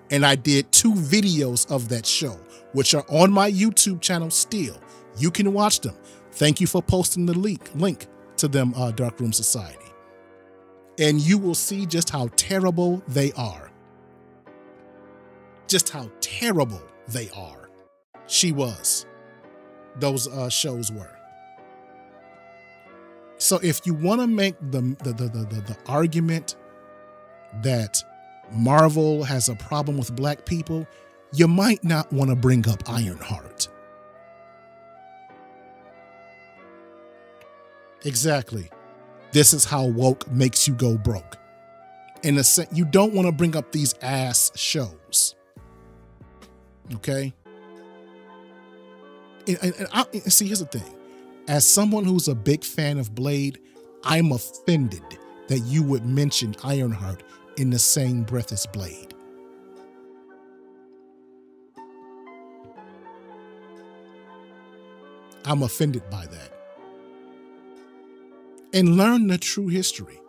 and I did 2 videos of that show, which are on my YouTube channel still. You can watch them. Thank you for posting the link to them, Darkroom Society. And you will see just how terrible they are. Just how terrible they are. She was. Those shows were. So if you want to make the argument that Marvel has a problem with black people, you might not want to bring up Ironheart. Exactly. This is how woke makes you go broke. In a sense, you don't want to bring up these ass shows. Okay? And see, here's the thing. As someone who's a big fan of Blade, I'm offended that you would mention Ironheart in the same breath as Blade. I'm offended by that. And learn the true history.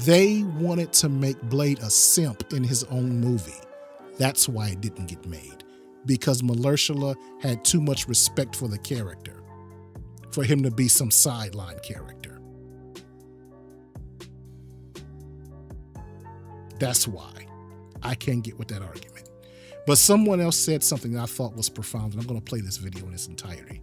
They wanted to make Blade a simp in his own movie. That's why it didn't get made. Because Mahershala had too much respect for the character, for him to be some sideline character. That's why. I can't get with that argument. But someone else said something I thought was profound, and I'm going to play this video in its entirety.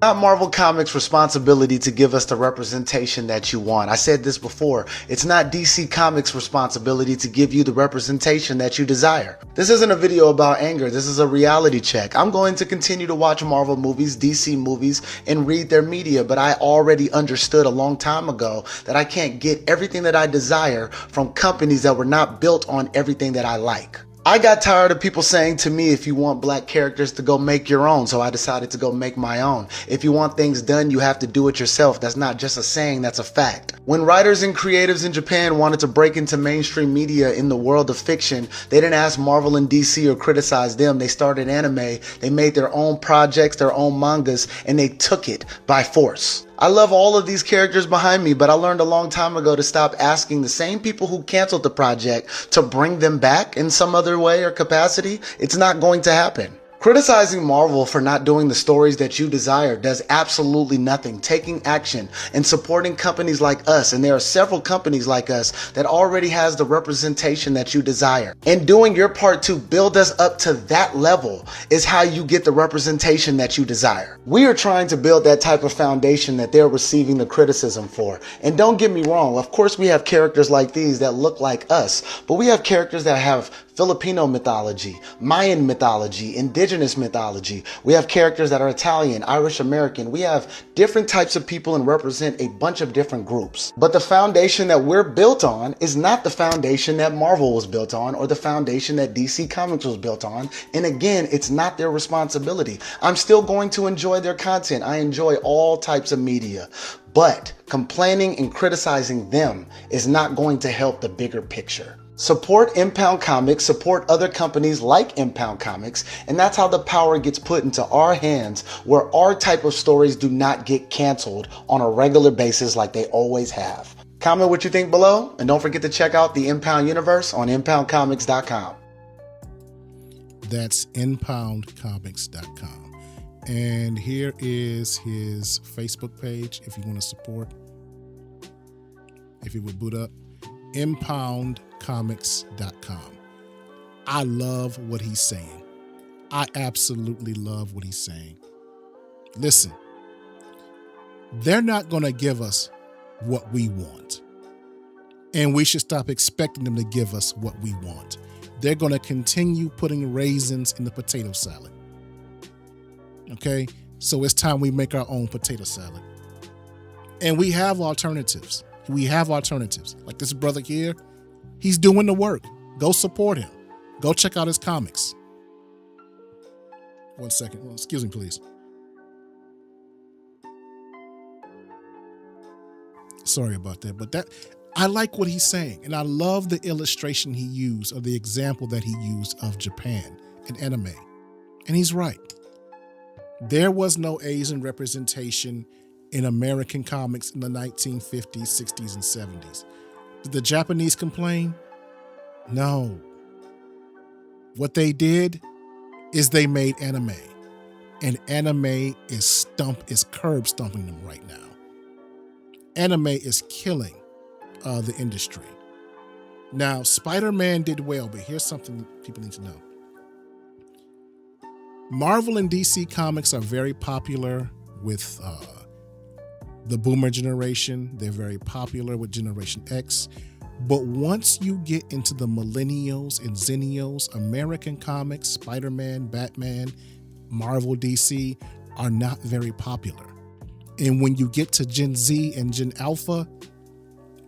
Not Marvel Comics' responsibility to give us the representation that you want. I said this before. It's not DC Comics' responsibility to give you the representation that you desire. This isn't a video about anger. This is a reality check. I'm going to continue to watch Marvel movies, DC movies, and read their media, but I already understood a long time ago that I can't get everything that I desire from companies that were not built on everything that I like. I got tired of people saying to me, if you want black characters, to go make your own. So I decided to go make my own. If you want things done, you have to do it yourself. That's not just a saying, that's a fact. When writers and creatives in Japan wanted to break into mainstream media in the world of fiction, they didn't ask Marvel and DC or criticize them. They started anime. They made their own projects, their own mangas, and they took it by force. I love all of these characters behind me, but I learned a long time ago to stop asking the same people who canceled the project to bring them back in some other way or capacity. It's not going to happen. Criticizing Marvel for not doing the stories that you desire does absolutely nothing. Taking action and supporting companies like us, and there are several companies like us that already has the representation that you desire, and doing your part to build us up to that level is how you get the representation that you desire. We are trying to build that type of foundation that they're receiving the criticism for. And don't get me wrong, of course we have characters like these that look like us, but we have characters that have Filipino mythology, Mayan mythology, indigenous mythology. We have characters that are Italian, Irish American. We have different types of people and represent a bunch of different groups. But the foundation that we're built on is not the foundation that Marvel was built on or the foundation that DC Comics was built on. And again, it's not their responsibility. I'm still going to enjoy their content. I enjoy all types of media. But complaining and criticizing them is not going to help the bigger picture. Support Impound Comics, support other companies like Impound Comics, and that's how the power gets put into our hands, where our type of stories do not get canceled on a regular basis like they always have. Comment what you think below, and don't forget to check out the Impound Universe on impoundcomics.com. That's impoundcomics.com. And here is his Facebook page if you want to support. If you would boot up, impoundcomics.com. I love what he's saying. I absolutely love what he's saying. Listen, they're not going to give us what we want. And we should stop expecting them to give us what we want. They're going to continue putting raisins in the potato salad. Okay? So it's time we make our own potato salad. And we have alternatives. We have alternatives. Like this brother here, he's doing the work. Go support him. Go check out his comics. 1 second. Well, excuse me, please. Sorry about that. But I like what he's saying. And I love the illustration he used, or the example that he used of Japan and anime. And he's right. There was no Asian representation in American comics in the 1950s, 60s, and 70s. Did the Japanese complain? No. What they did is they made anime. And anime is curb stomping them right now. Anime is killing the industry. Now, Spider-Man did well, but here's something people need to know. Marvel and DC comics are very popular with the boomer generation. They're very popular with Generation X. But once you get into the millennials and zennials, American comics, Spider-Man, Batman, Marvel, DC are not very popular. And when you get to Gen Z and Gen Alpha,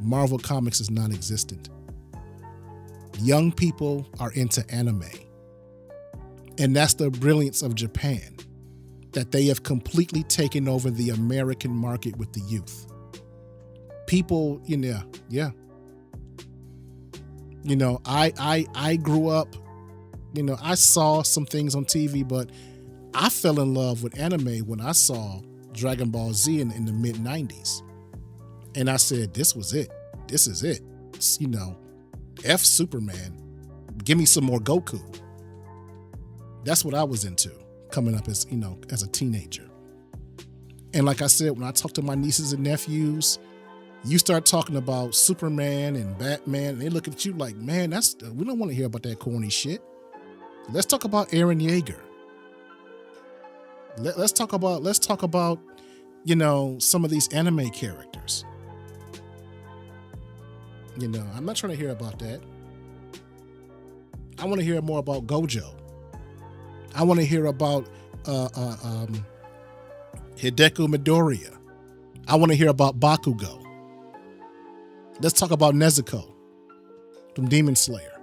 Marvel Comics is non-existent. Young people are into anime. And that's the brilliance of Japan, that they have completely taken over the American market with the youth. People, yeah. I grew up, I saw some things on TV, but I fell in love with anime when I saw Dragon Ball Z in the mid-90s. And I said, this was it. This is it. It's, F Superman. Give me some more Goku. That's what I was into coming up as a teenager. And like I said, when I talk to my nieces and nephews, you start talking about Superman and Batman, and they look at you like, man, we don't want to hear about that corny shit. Let's talk about Eren Yeager. Let's talk about, some of these anime characters. I'm not trying to hear about that. I want to hear more about Gojo. I want to hear about Hideko Midoriya. I want to hear about Bakugo. Let's talk about Nezuko from Demon Slayer.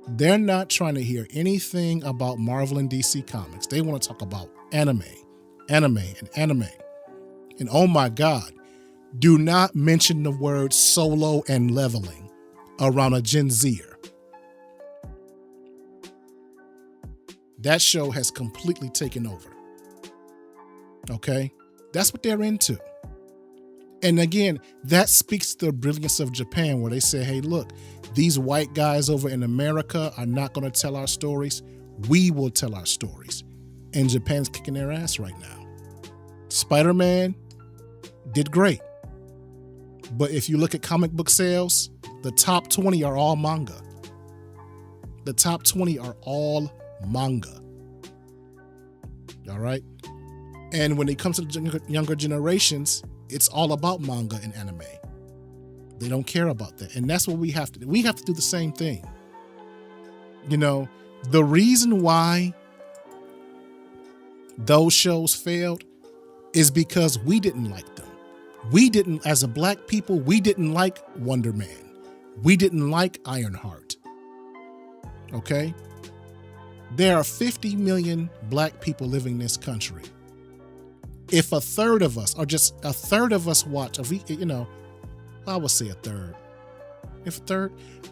They're not trying to hear anything about Marvel and DC comics. They want to talk about anime. And oh my God, do not mention the word solo and leveling around a Gen Zer. That show has completely taken over. Okay? That's what they're into. And again, that speaks to the brilliance of Japan, where they say, hey, look, these white guys over in America are not going to tell our stories. We will tell our stories. And Japan's kicking their ass right now. Spider-Man did great. But if you look at comic book sales, the top 20 are all manga. The top 20 are all manga. All right? And when it comes to the younger generations, it's all about manga and anime. They don't care about that. And that's what we have to do. We have to do the same thing. The reason why those shows failed is because we didn't like them. As a black people, we didn't like Wonder Man. We didn't like Ironheart. Okay? There are 50 million black people living in this country. If a third of us, or just a third of us watch, I would say a third.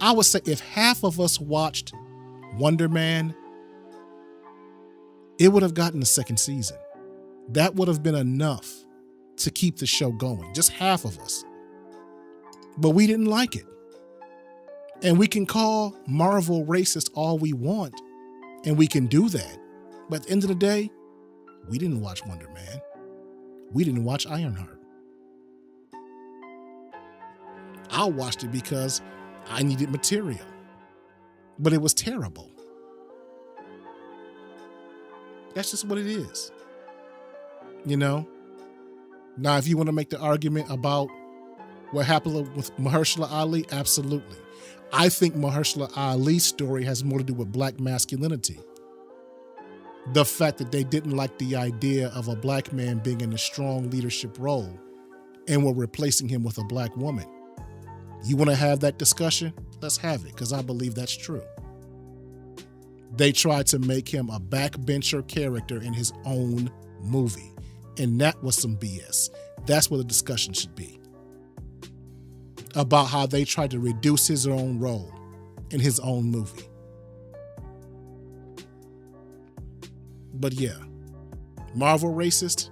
I would say if half of us watched Wonder Man, it would have gotten a second season. That would have been enough to keep the show going. Just half of us. But we didn't like it. And we can call Marvel racist all we want, and we can do that. But at the end of the day, we didn't watch Wonder Man. We didn't watch Ironheart. I watched it because I needed material. But it was terrible. That's just what it is. Now, if you want to make the argument about What happened with Mahershala Ali? Absolutely. I think Mahershala Ali's story has more to do with black masculinity. The fact that they didn't like the idea of a black man being in a strong leadership role and were replacing him with a black woman. You want to have that discussion? Let's have it, because I believe that's true. They tried to make him a backbencher character in his own movie, and that was some BS. That's where the discussion should be. About how they tried to reduce his own role in his own movie. But yeah, Marvel racist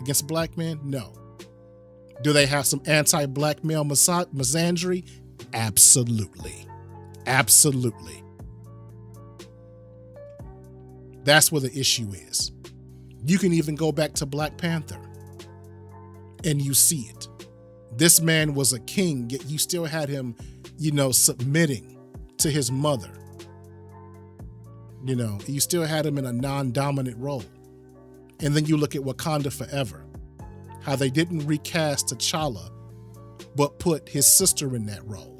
against black men? No. Do they have some anti-black male misandry? Absolutely. Absolutely. That's where the issue is. You can even go back to Black Panther and you see it. This man was a king, yet you still had him, submitting to his mother. You still had him in a non-dominant role. And then you look at Wakanda Forever, how they didn't recast T'Challa, but put his sister in that role.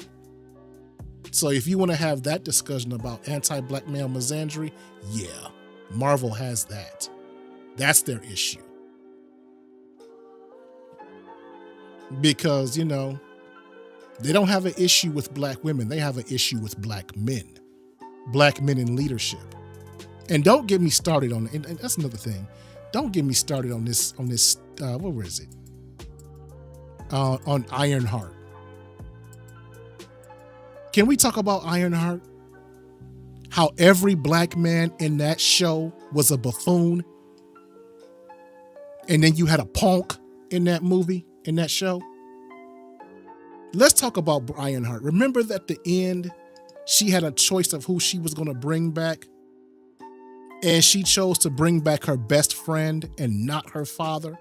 So if you want to have that discussion about anti-black male misandry, yeah, Marvel has that. That's their issue. Because, they don't have an issue with black women. They have an issue with black men in leadership. And don't get me started on, and that's another thing. Don't get me started on this, where is it? On Ironheart. Can we talk about Ironheart? How every black man in that show was a buffoon. And then you had a punk in that movie, in that show. Let's talk about Ironheart. Remember that at the end, she had a choice of who she was going to bring back. And she chose to bring back her best friend and not her father.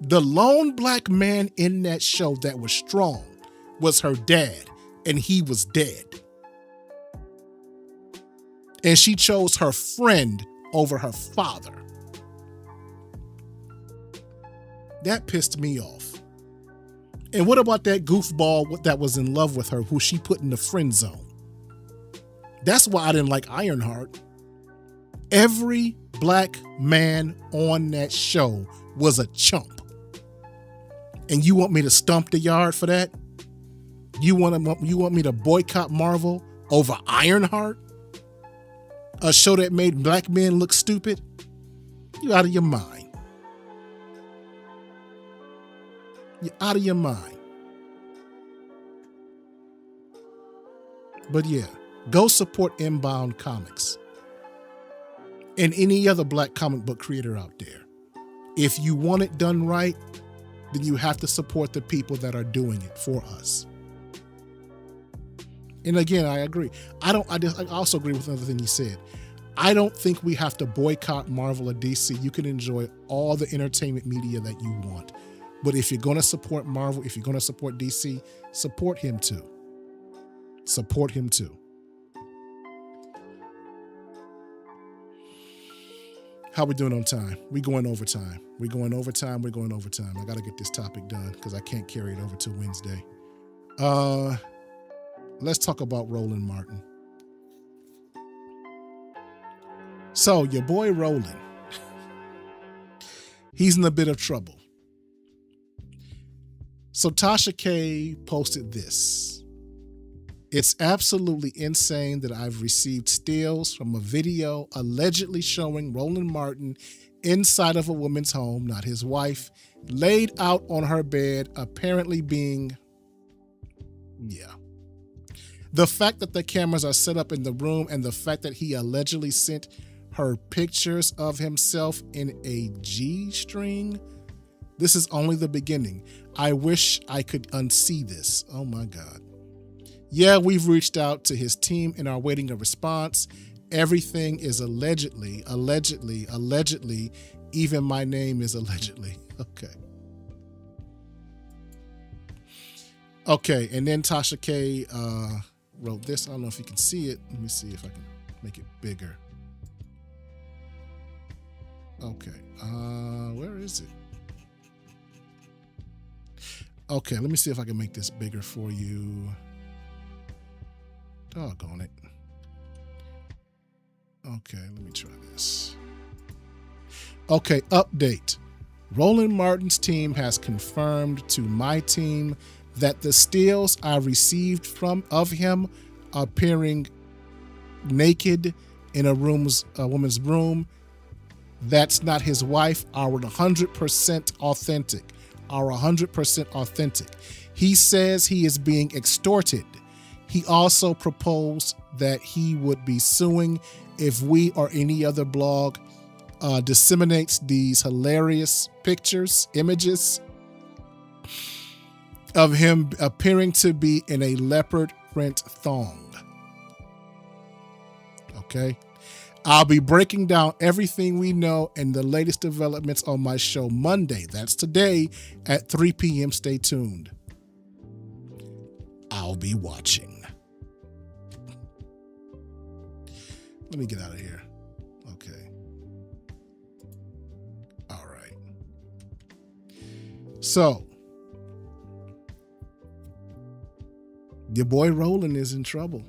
The lone black man in that show that was strong was her dad, and he was dead. And she chose her friend over her father. That pissed me off. And what about that goofball that was in love with her, who she put in the friend zone? That's why I didn't like Ironheart. Every black man on that show was a chump. And you want me to stomp the yard for that? You want me to boycott Marvel over Ironheart? A show that made black men look stupid? You out of your mind. You're out of your mind. But yeah, go support Inbound Comics and any other black comic book creator out there. If you want it done right, then you have to support the people that are doing it for us. And again, I agree. I also agree with another thing you said. I don't think we have to boycott Marvel or DC. You can enjoy all the entertainment media that you want. But if you're going to support Marvel, if you're going to support DC, support him too. Support him too. How we doing on time? We going overtime. We going overtime. I got to get this topic done because I can't carry it over to Wednesday. Let's talk about Roland Martin. So your boy Roland, he's in a bit of trouble. So Tasha K posted this. It's absolutely insane that I've received stills from a video allegedly showing Roland Martin inside of a woman's home, not his wife, laid out on her bed, apparently being, The fact that the cameras are set up in the room and the fact that he allegedly sent her pictures of himself in a G-string, this is only the beginning. I wish I could unsee this. Oh my God. Yeah, we've reached out to his team and are waiting a response. Everything is allegedly. Even my name is allegedly. Okay, and then Tasha K wrote this. I don't know if you can see it. Let me see if I can make it bigger. Okay, where is it? Okay, let me see if I can make this bigger for you. Doggone it. Okay, let me try this. Okay, update. Roland Martin's team has confirmed to my team that the stills I received of him appearing naked in a woman's room, that's not his wife, are 100% authentic. He says he is being extorted. He also proposed that he would be suing if we or any other blog disseminates these hilarious images of him appearing to be in a leopard print thong. Okay. I'll be breaking down everything we know and the latest developments on my show Monday. That's today at 3 p.m. Stay tuned. I'll be watching. Let me get out of here. Okay. All right. So, your boy Roland is in trouble.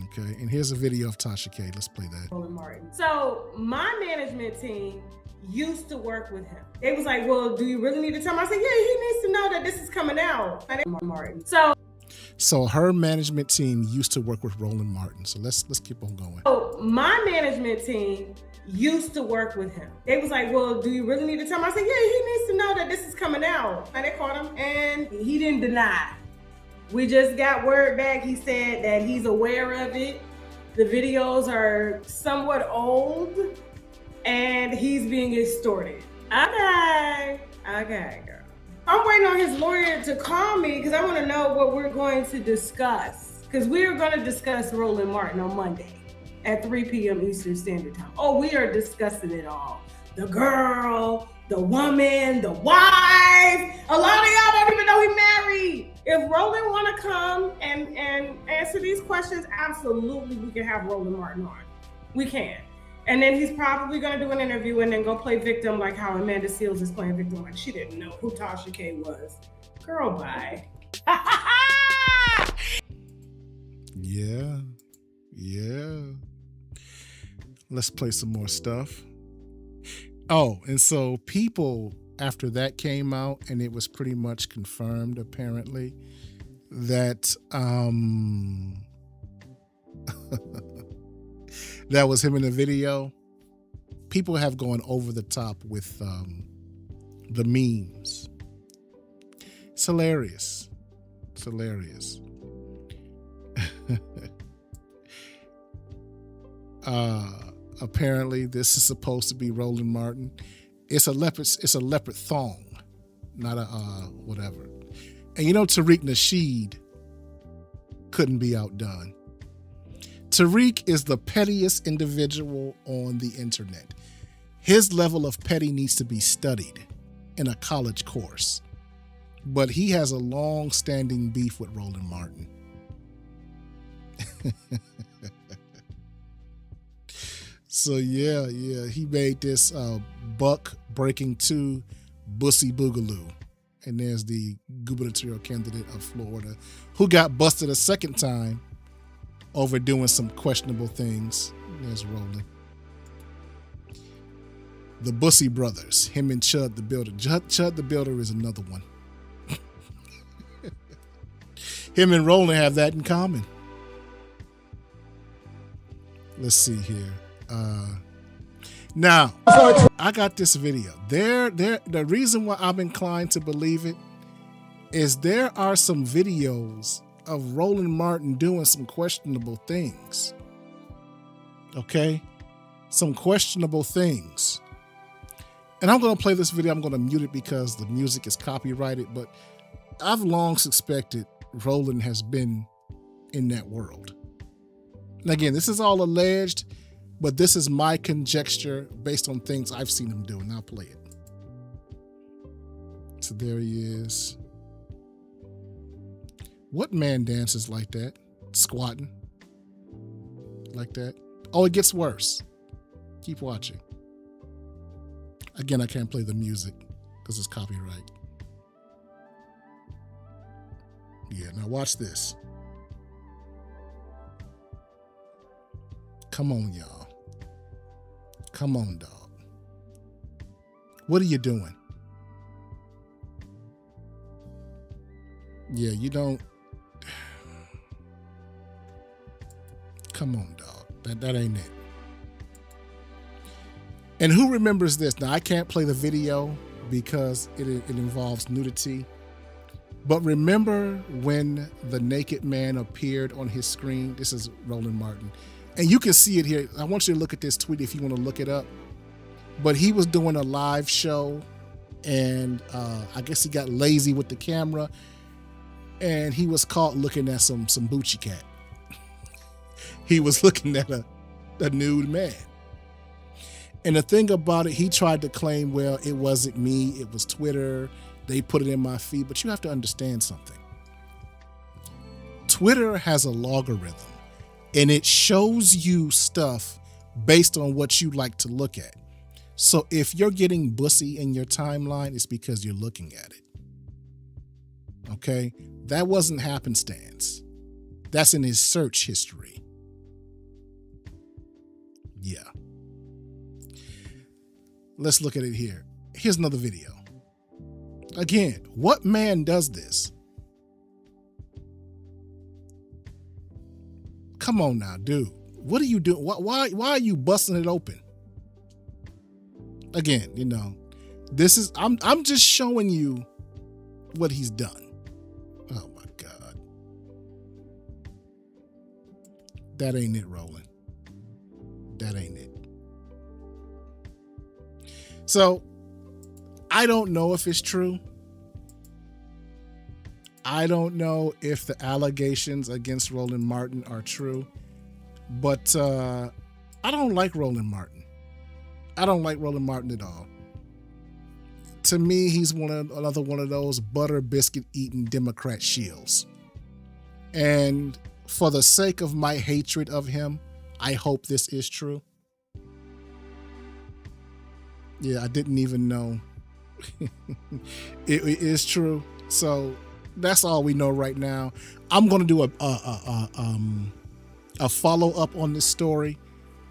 Okay, and here's a video of Tasha K. Let's play that. Roland Martin. So my management team used to work with him. They was like, well, do you really need to tell him? I said, yeah, he needs to know that this is coming out. Martin. So her management team used to work with Roland Martin. So let's keep on going. So my management team used to work with him. They was like, well, do you really need to tell him? I said, yeah, he needs to know that this is coming out. And they called him and he didn't deny. We just got word back. He said that he's aware of it. The videos are somewhat old and he's being extorted. Okay, girl. I'm waiting on his lawyer to call me because I want to know what we're going to discuss. Because we are going to discuss Roland Martin on Monday at 3 p.m. Eastern Standard Time. Oh, we are discussing it all. The girl, the woman, the wife. A lot of y'all don't even know he married. If Roland want to come and answer these questions, absolutely we can have Roland Martin on. We can. And then he's probably going to do an interview and then go play victim like how Amanda Seales is playing victim. Like she didn't know who Tasha K was. Girl, bye. Yeah. Let's play some more stuff. Oh, and so people after that came out and it was pretty much confirmed apparently that that was him in the video. People have gone over the top with the memes. It's hilarious. Apparently this is supposed to be Roland Martin. It's a leopard thong, not a whatever. And you know Tariq Nasheed couldn't be outdone. Tariq is the pettiest individual on the internet. His level of petty needs to be studied in a college course. But he has a long-standing beef with Roland Martin. So yeah, he made this Buck Breaking 2 Bussy Boogaloo. And there's the gubernatorial candidate of Florida who got busted a second time over doing some questionable things. There's Roland. The Bussy brothers, him and Chud the Builder. Chud the Builder is another one. Him and Roland have that in common. Let's see here. Now, I got this video. The reason why I'm inclined to believe it is there are some videos of Roland Martin doing some questionable things. Okay? Some questionable things. And I'm going to play this video. I'm going to mute it because the music is copyrighted, but I've long suspected Roland has been in that world. And again, this is all alleged, but this is my conjecture based on things I've seen him do, and I'll play it. So there he is. What man dances like that? Squatting like that? Oh, it gets worse. Keep watching. Again, I can't play the music because it's copyright. Yeah, now watch this. Come on, y'all. Come on, dog. What are you doing? Yeah, you don't. Come on, dog. That ain't it. And who remembers this? Now, I can't play the video because it involves nudity. But remember when the naked man appeared on his screen? This is Roland Martin. And you can see it here. I want you to look at this tweet if you want to look it up. But he was doing a live show, and I guess he got lazy with the camera, and he was caught looking at some Boochie Cat. He was looking at a nude man. And the thing about it, he tried to claim, well, it wasn't me, it was Twitter. They put it in my feed, but you have to understand something. Twitter has a logarithm, and it shows you stuff based on what you like to look at. So if you're getting bussy in your timeline, it's because you're looking at it. Okay? That wasn't happenstance. That's in his search history. Yeah. Let's look at it here. Here's another video. Again, what man does this? Come on now, dude. What are you doing? Why are you busting it open? Again, you know, this is I'm just showing you what he's done. Oh my God. That ain't it, Roland. That ain't it. So, I don't know if it's true. I don't know if the allegations against Roland Martin are true. But I don't like Roland Martin. I don't like Roland Martin at all. To me, he's another one of those butter biscuit eating Democrat shills. And for the sake of my hatred of him, I hope this is true. Yeah, I didn't even know. It is true. So that's all we know right now. I'm going to do a follow-up on this story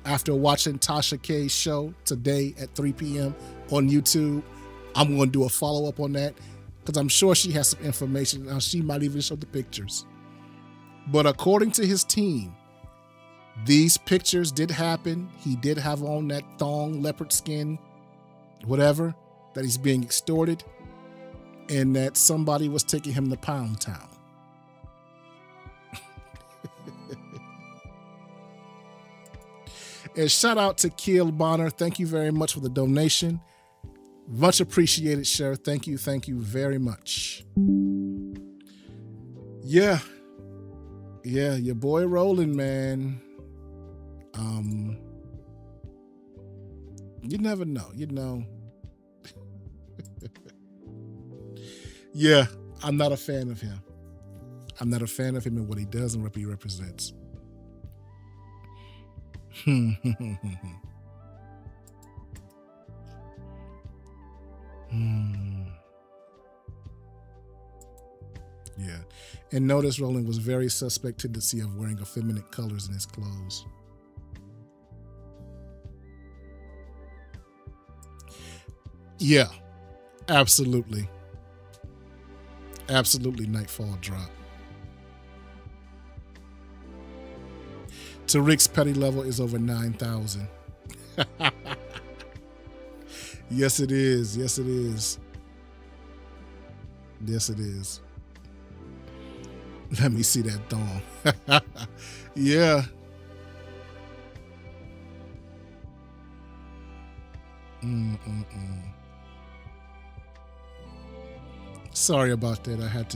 after watching Tasha K's show today at 3 p.m. on YouTube. I'm going to do a follow-up on that because I'm sure she has some information. Now, she might even show the pictures. But according to his team, these pictures did happen. He did have on that thong, leopard skin, whatever, that he's being extorted, and that somebody was taking him to Pound Town. And shout out to Kiel Bonner. Thank you very much for the donation. Much appreciated, Cher. Thank you very much. Yeah, your boy Roland, man. You never know, you know. Yeah, I'm not a fan of him. I'm not a fan of him and what he does and what he represents. Yeah. And notice Roland was very suspect tendency of wearing effeminate colors in his clothes. Yeah, absolutely. Absolutely Nightfall drop. Tariq's petty level is over 9,000. Yes, it is. Yes, it is. Yes, it is. Let me see that thong. Yeah. Sorry about that. I had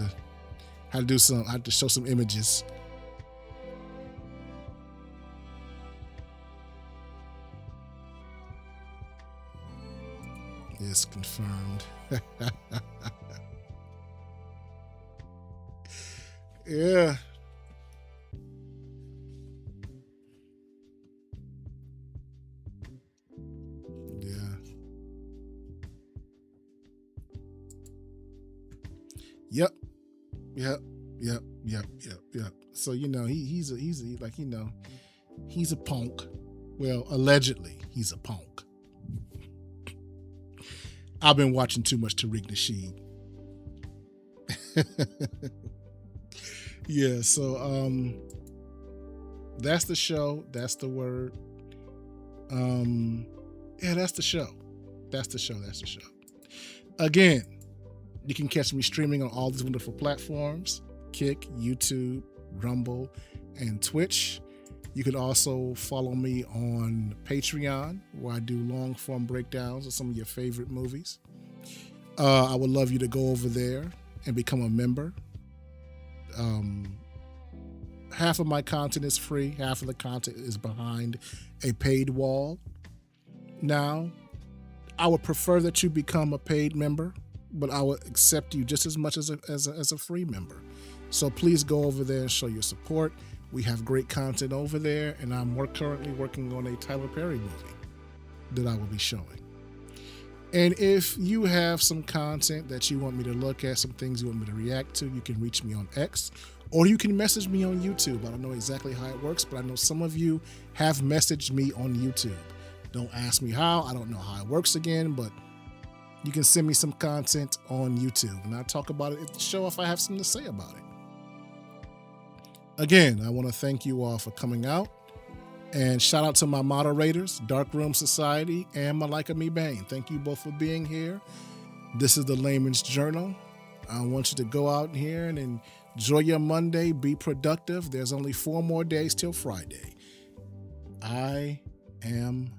to show some images. It's confirmed. Yeah. Yep. Yep. So he's a punk. Well, allegedly he's a punk. I've been watching too much Tariq Nasheed. Yeah, so that's the show. That's the word. Yeah, that's the show. That's the show. Again, you can catch me streaming on all these wonderful platforms: Kick, YouTube, Rumble, and Twitch. You can also follow me on Patreon, where I do long form breakdowns of some of your favorite movies. I would love you to go over there and become a member. Half of my content is free, half of the content is behind a paid wall. Now, I would prefer that you become a paid member, but I would accept you just as much as a free member. So please go over there and show your support. We have great content over there, and I'm currently working on a Tyler Perry movie that I will be showing. And if you have some content that you want me to look at, some things you want me to react to, you can reach me on X, or you can message me on YouTube. I don't know exactly how it works, but I know some of you have messaged me on YouTube. Don't ask me how. I don't know how it works again, but you can send me some content on YouTube, and I'll talk about it at the show if I have something to say about it. Again, I want to thank you all for coming out, and shout out to my moderators, Darkroom Society and Malika Me Bain. Thank you both for being here. This is the Layman's Journal. I want you to go out here and enjoy your Monday. Be productive. There's only 4 more days till Friday. I am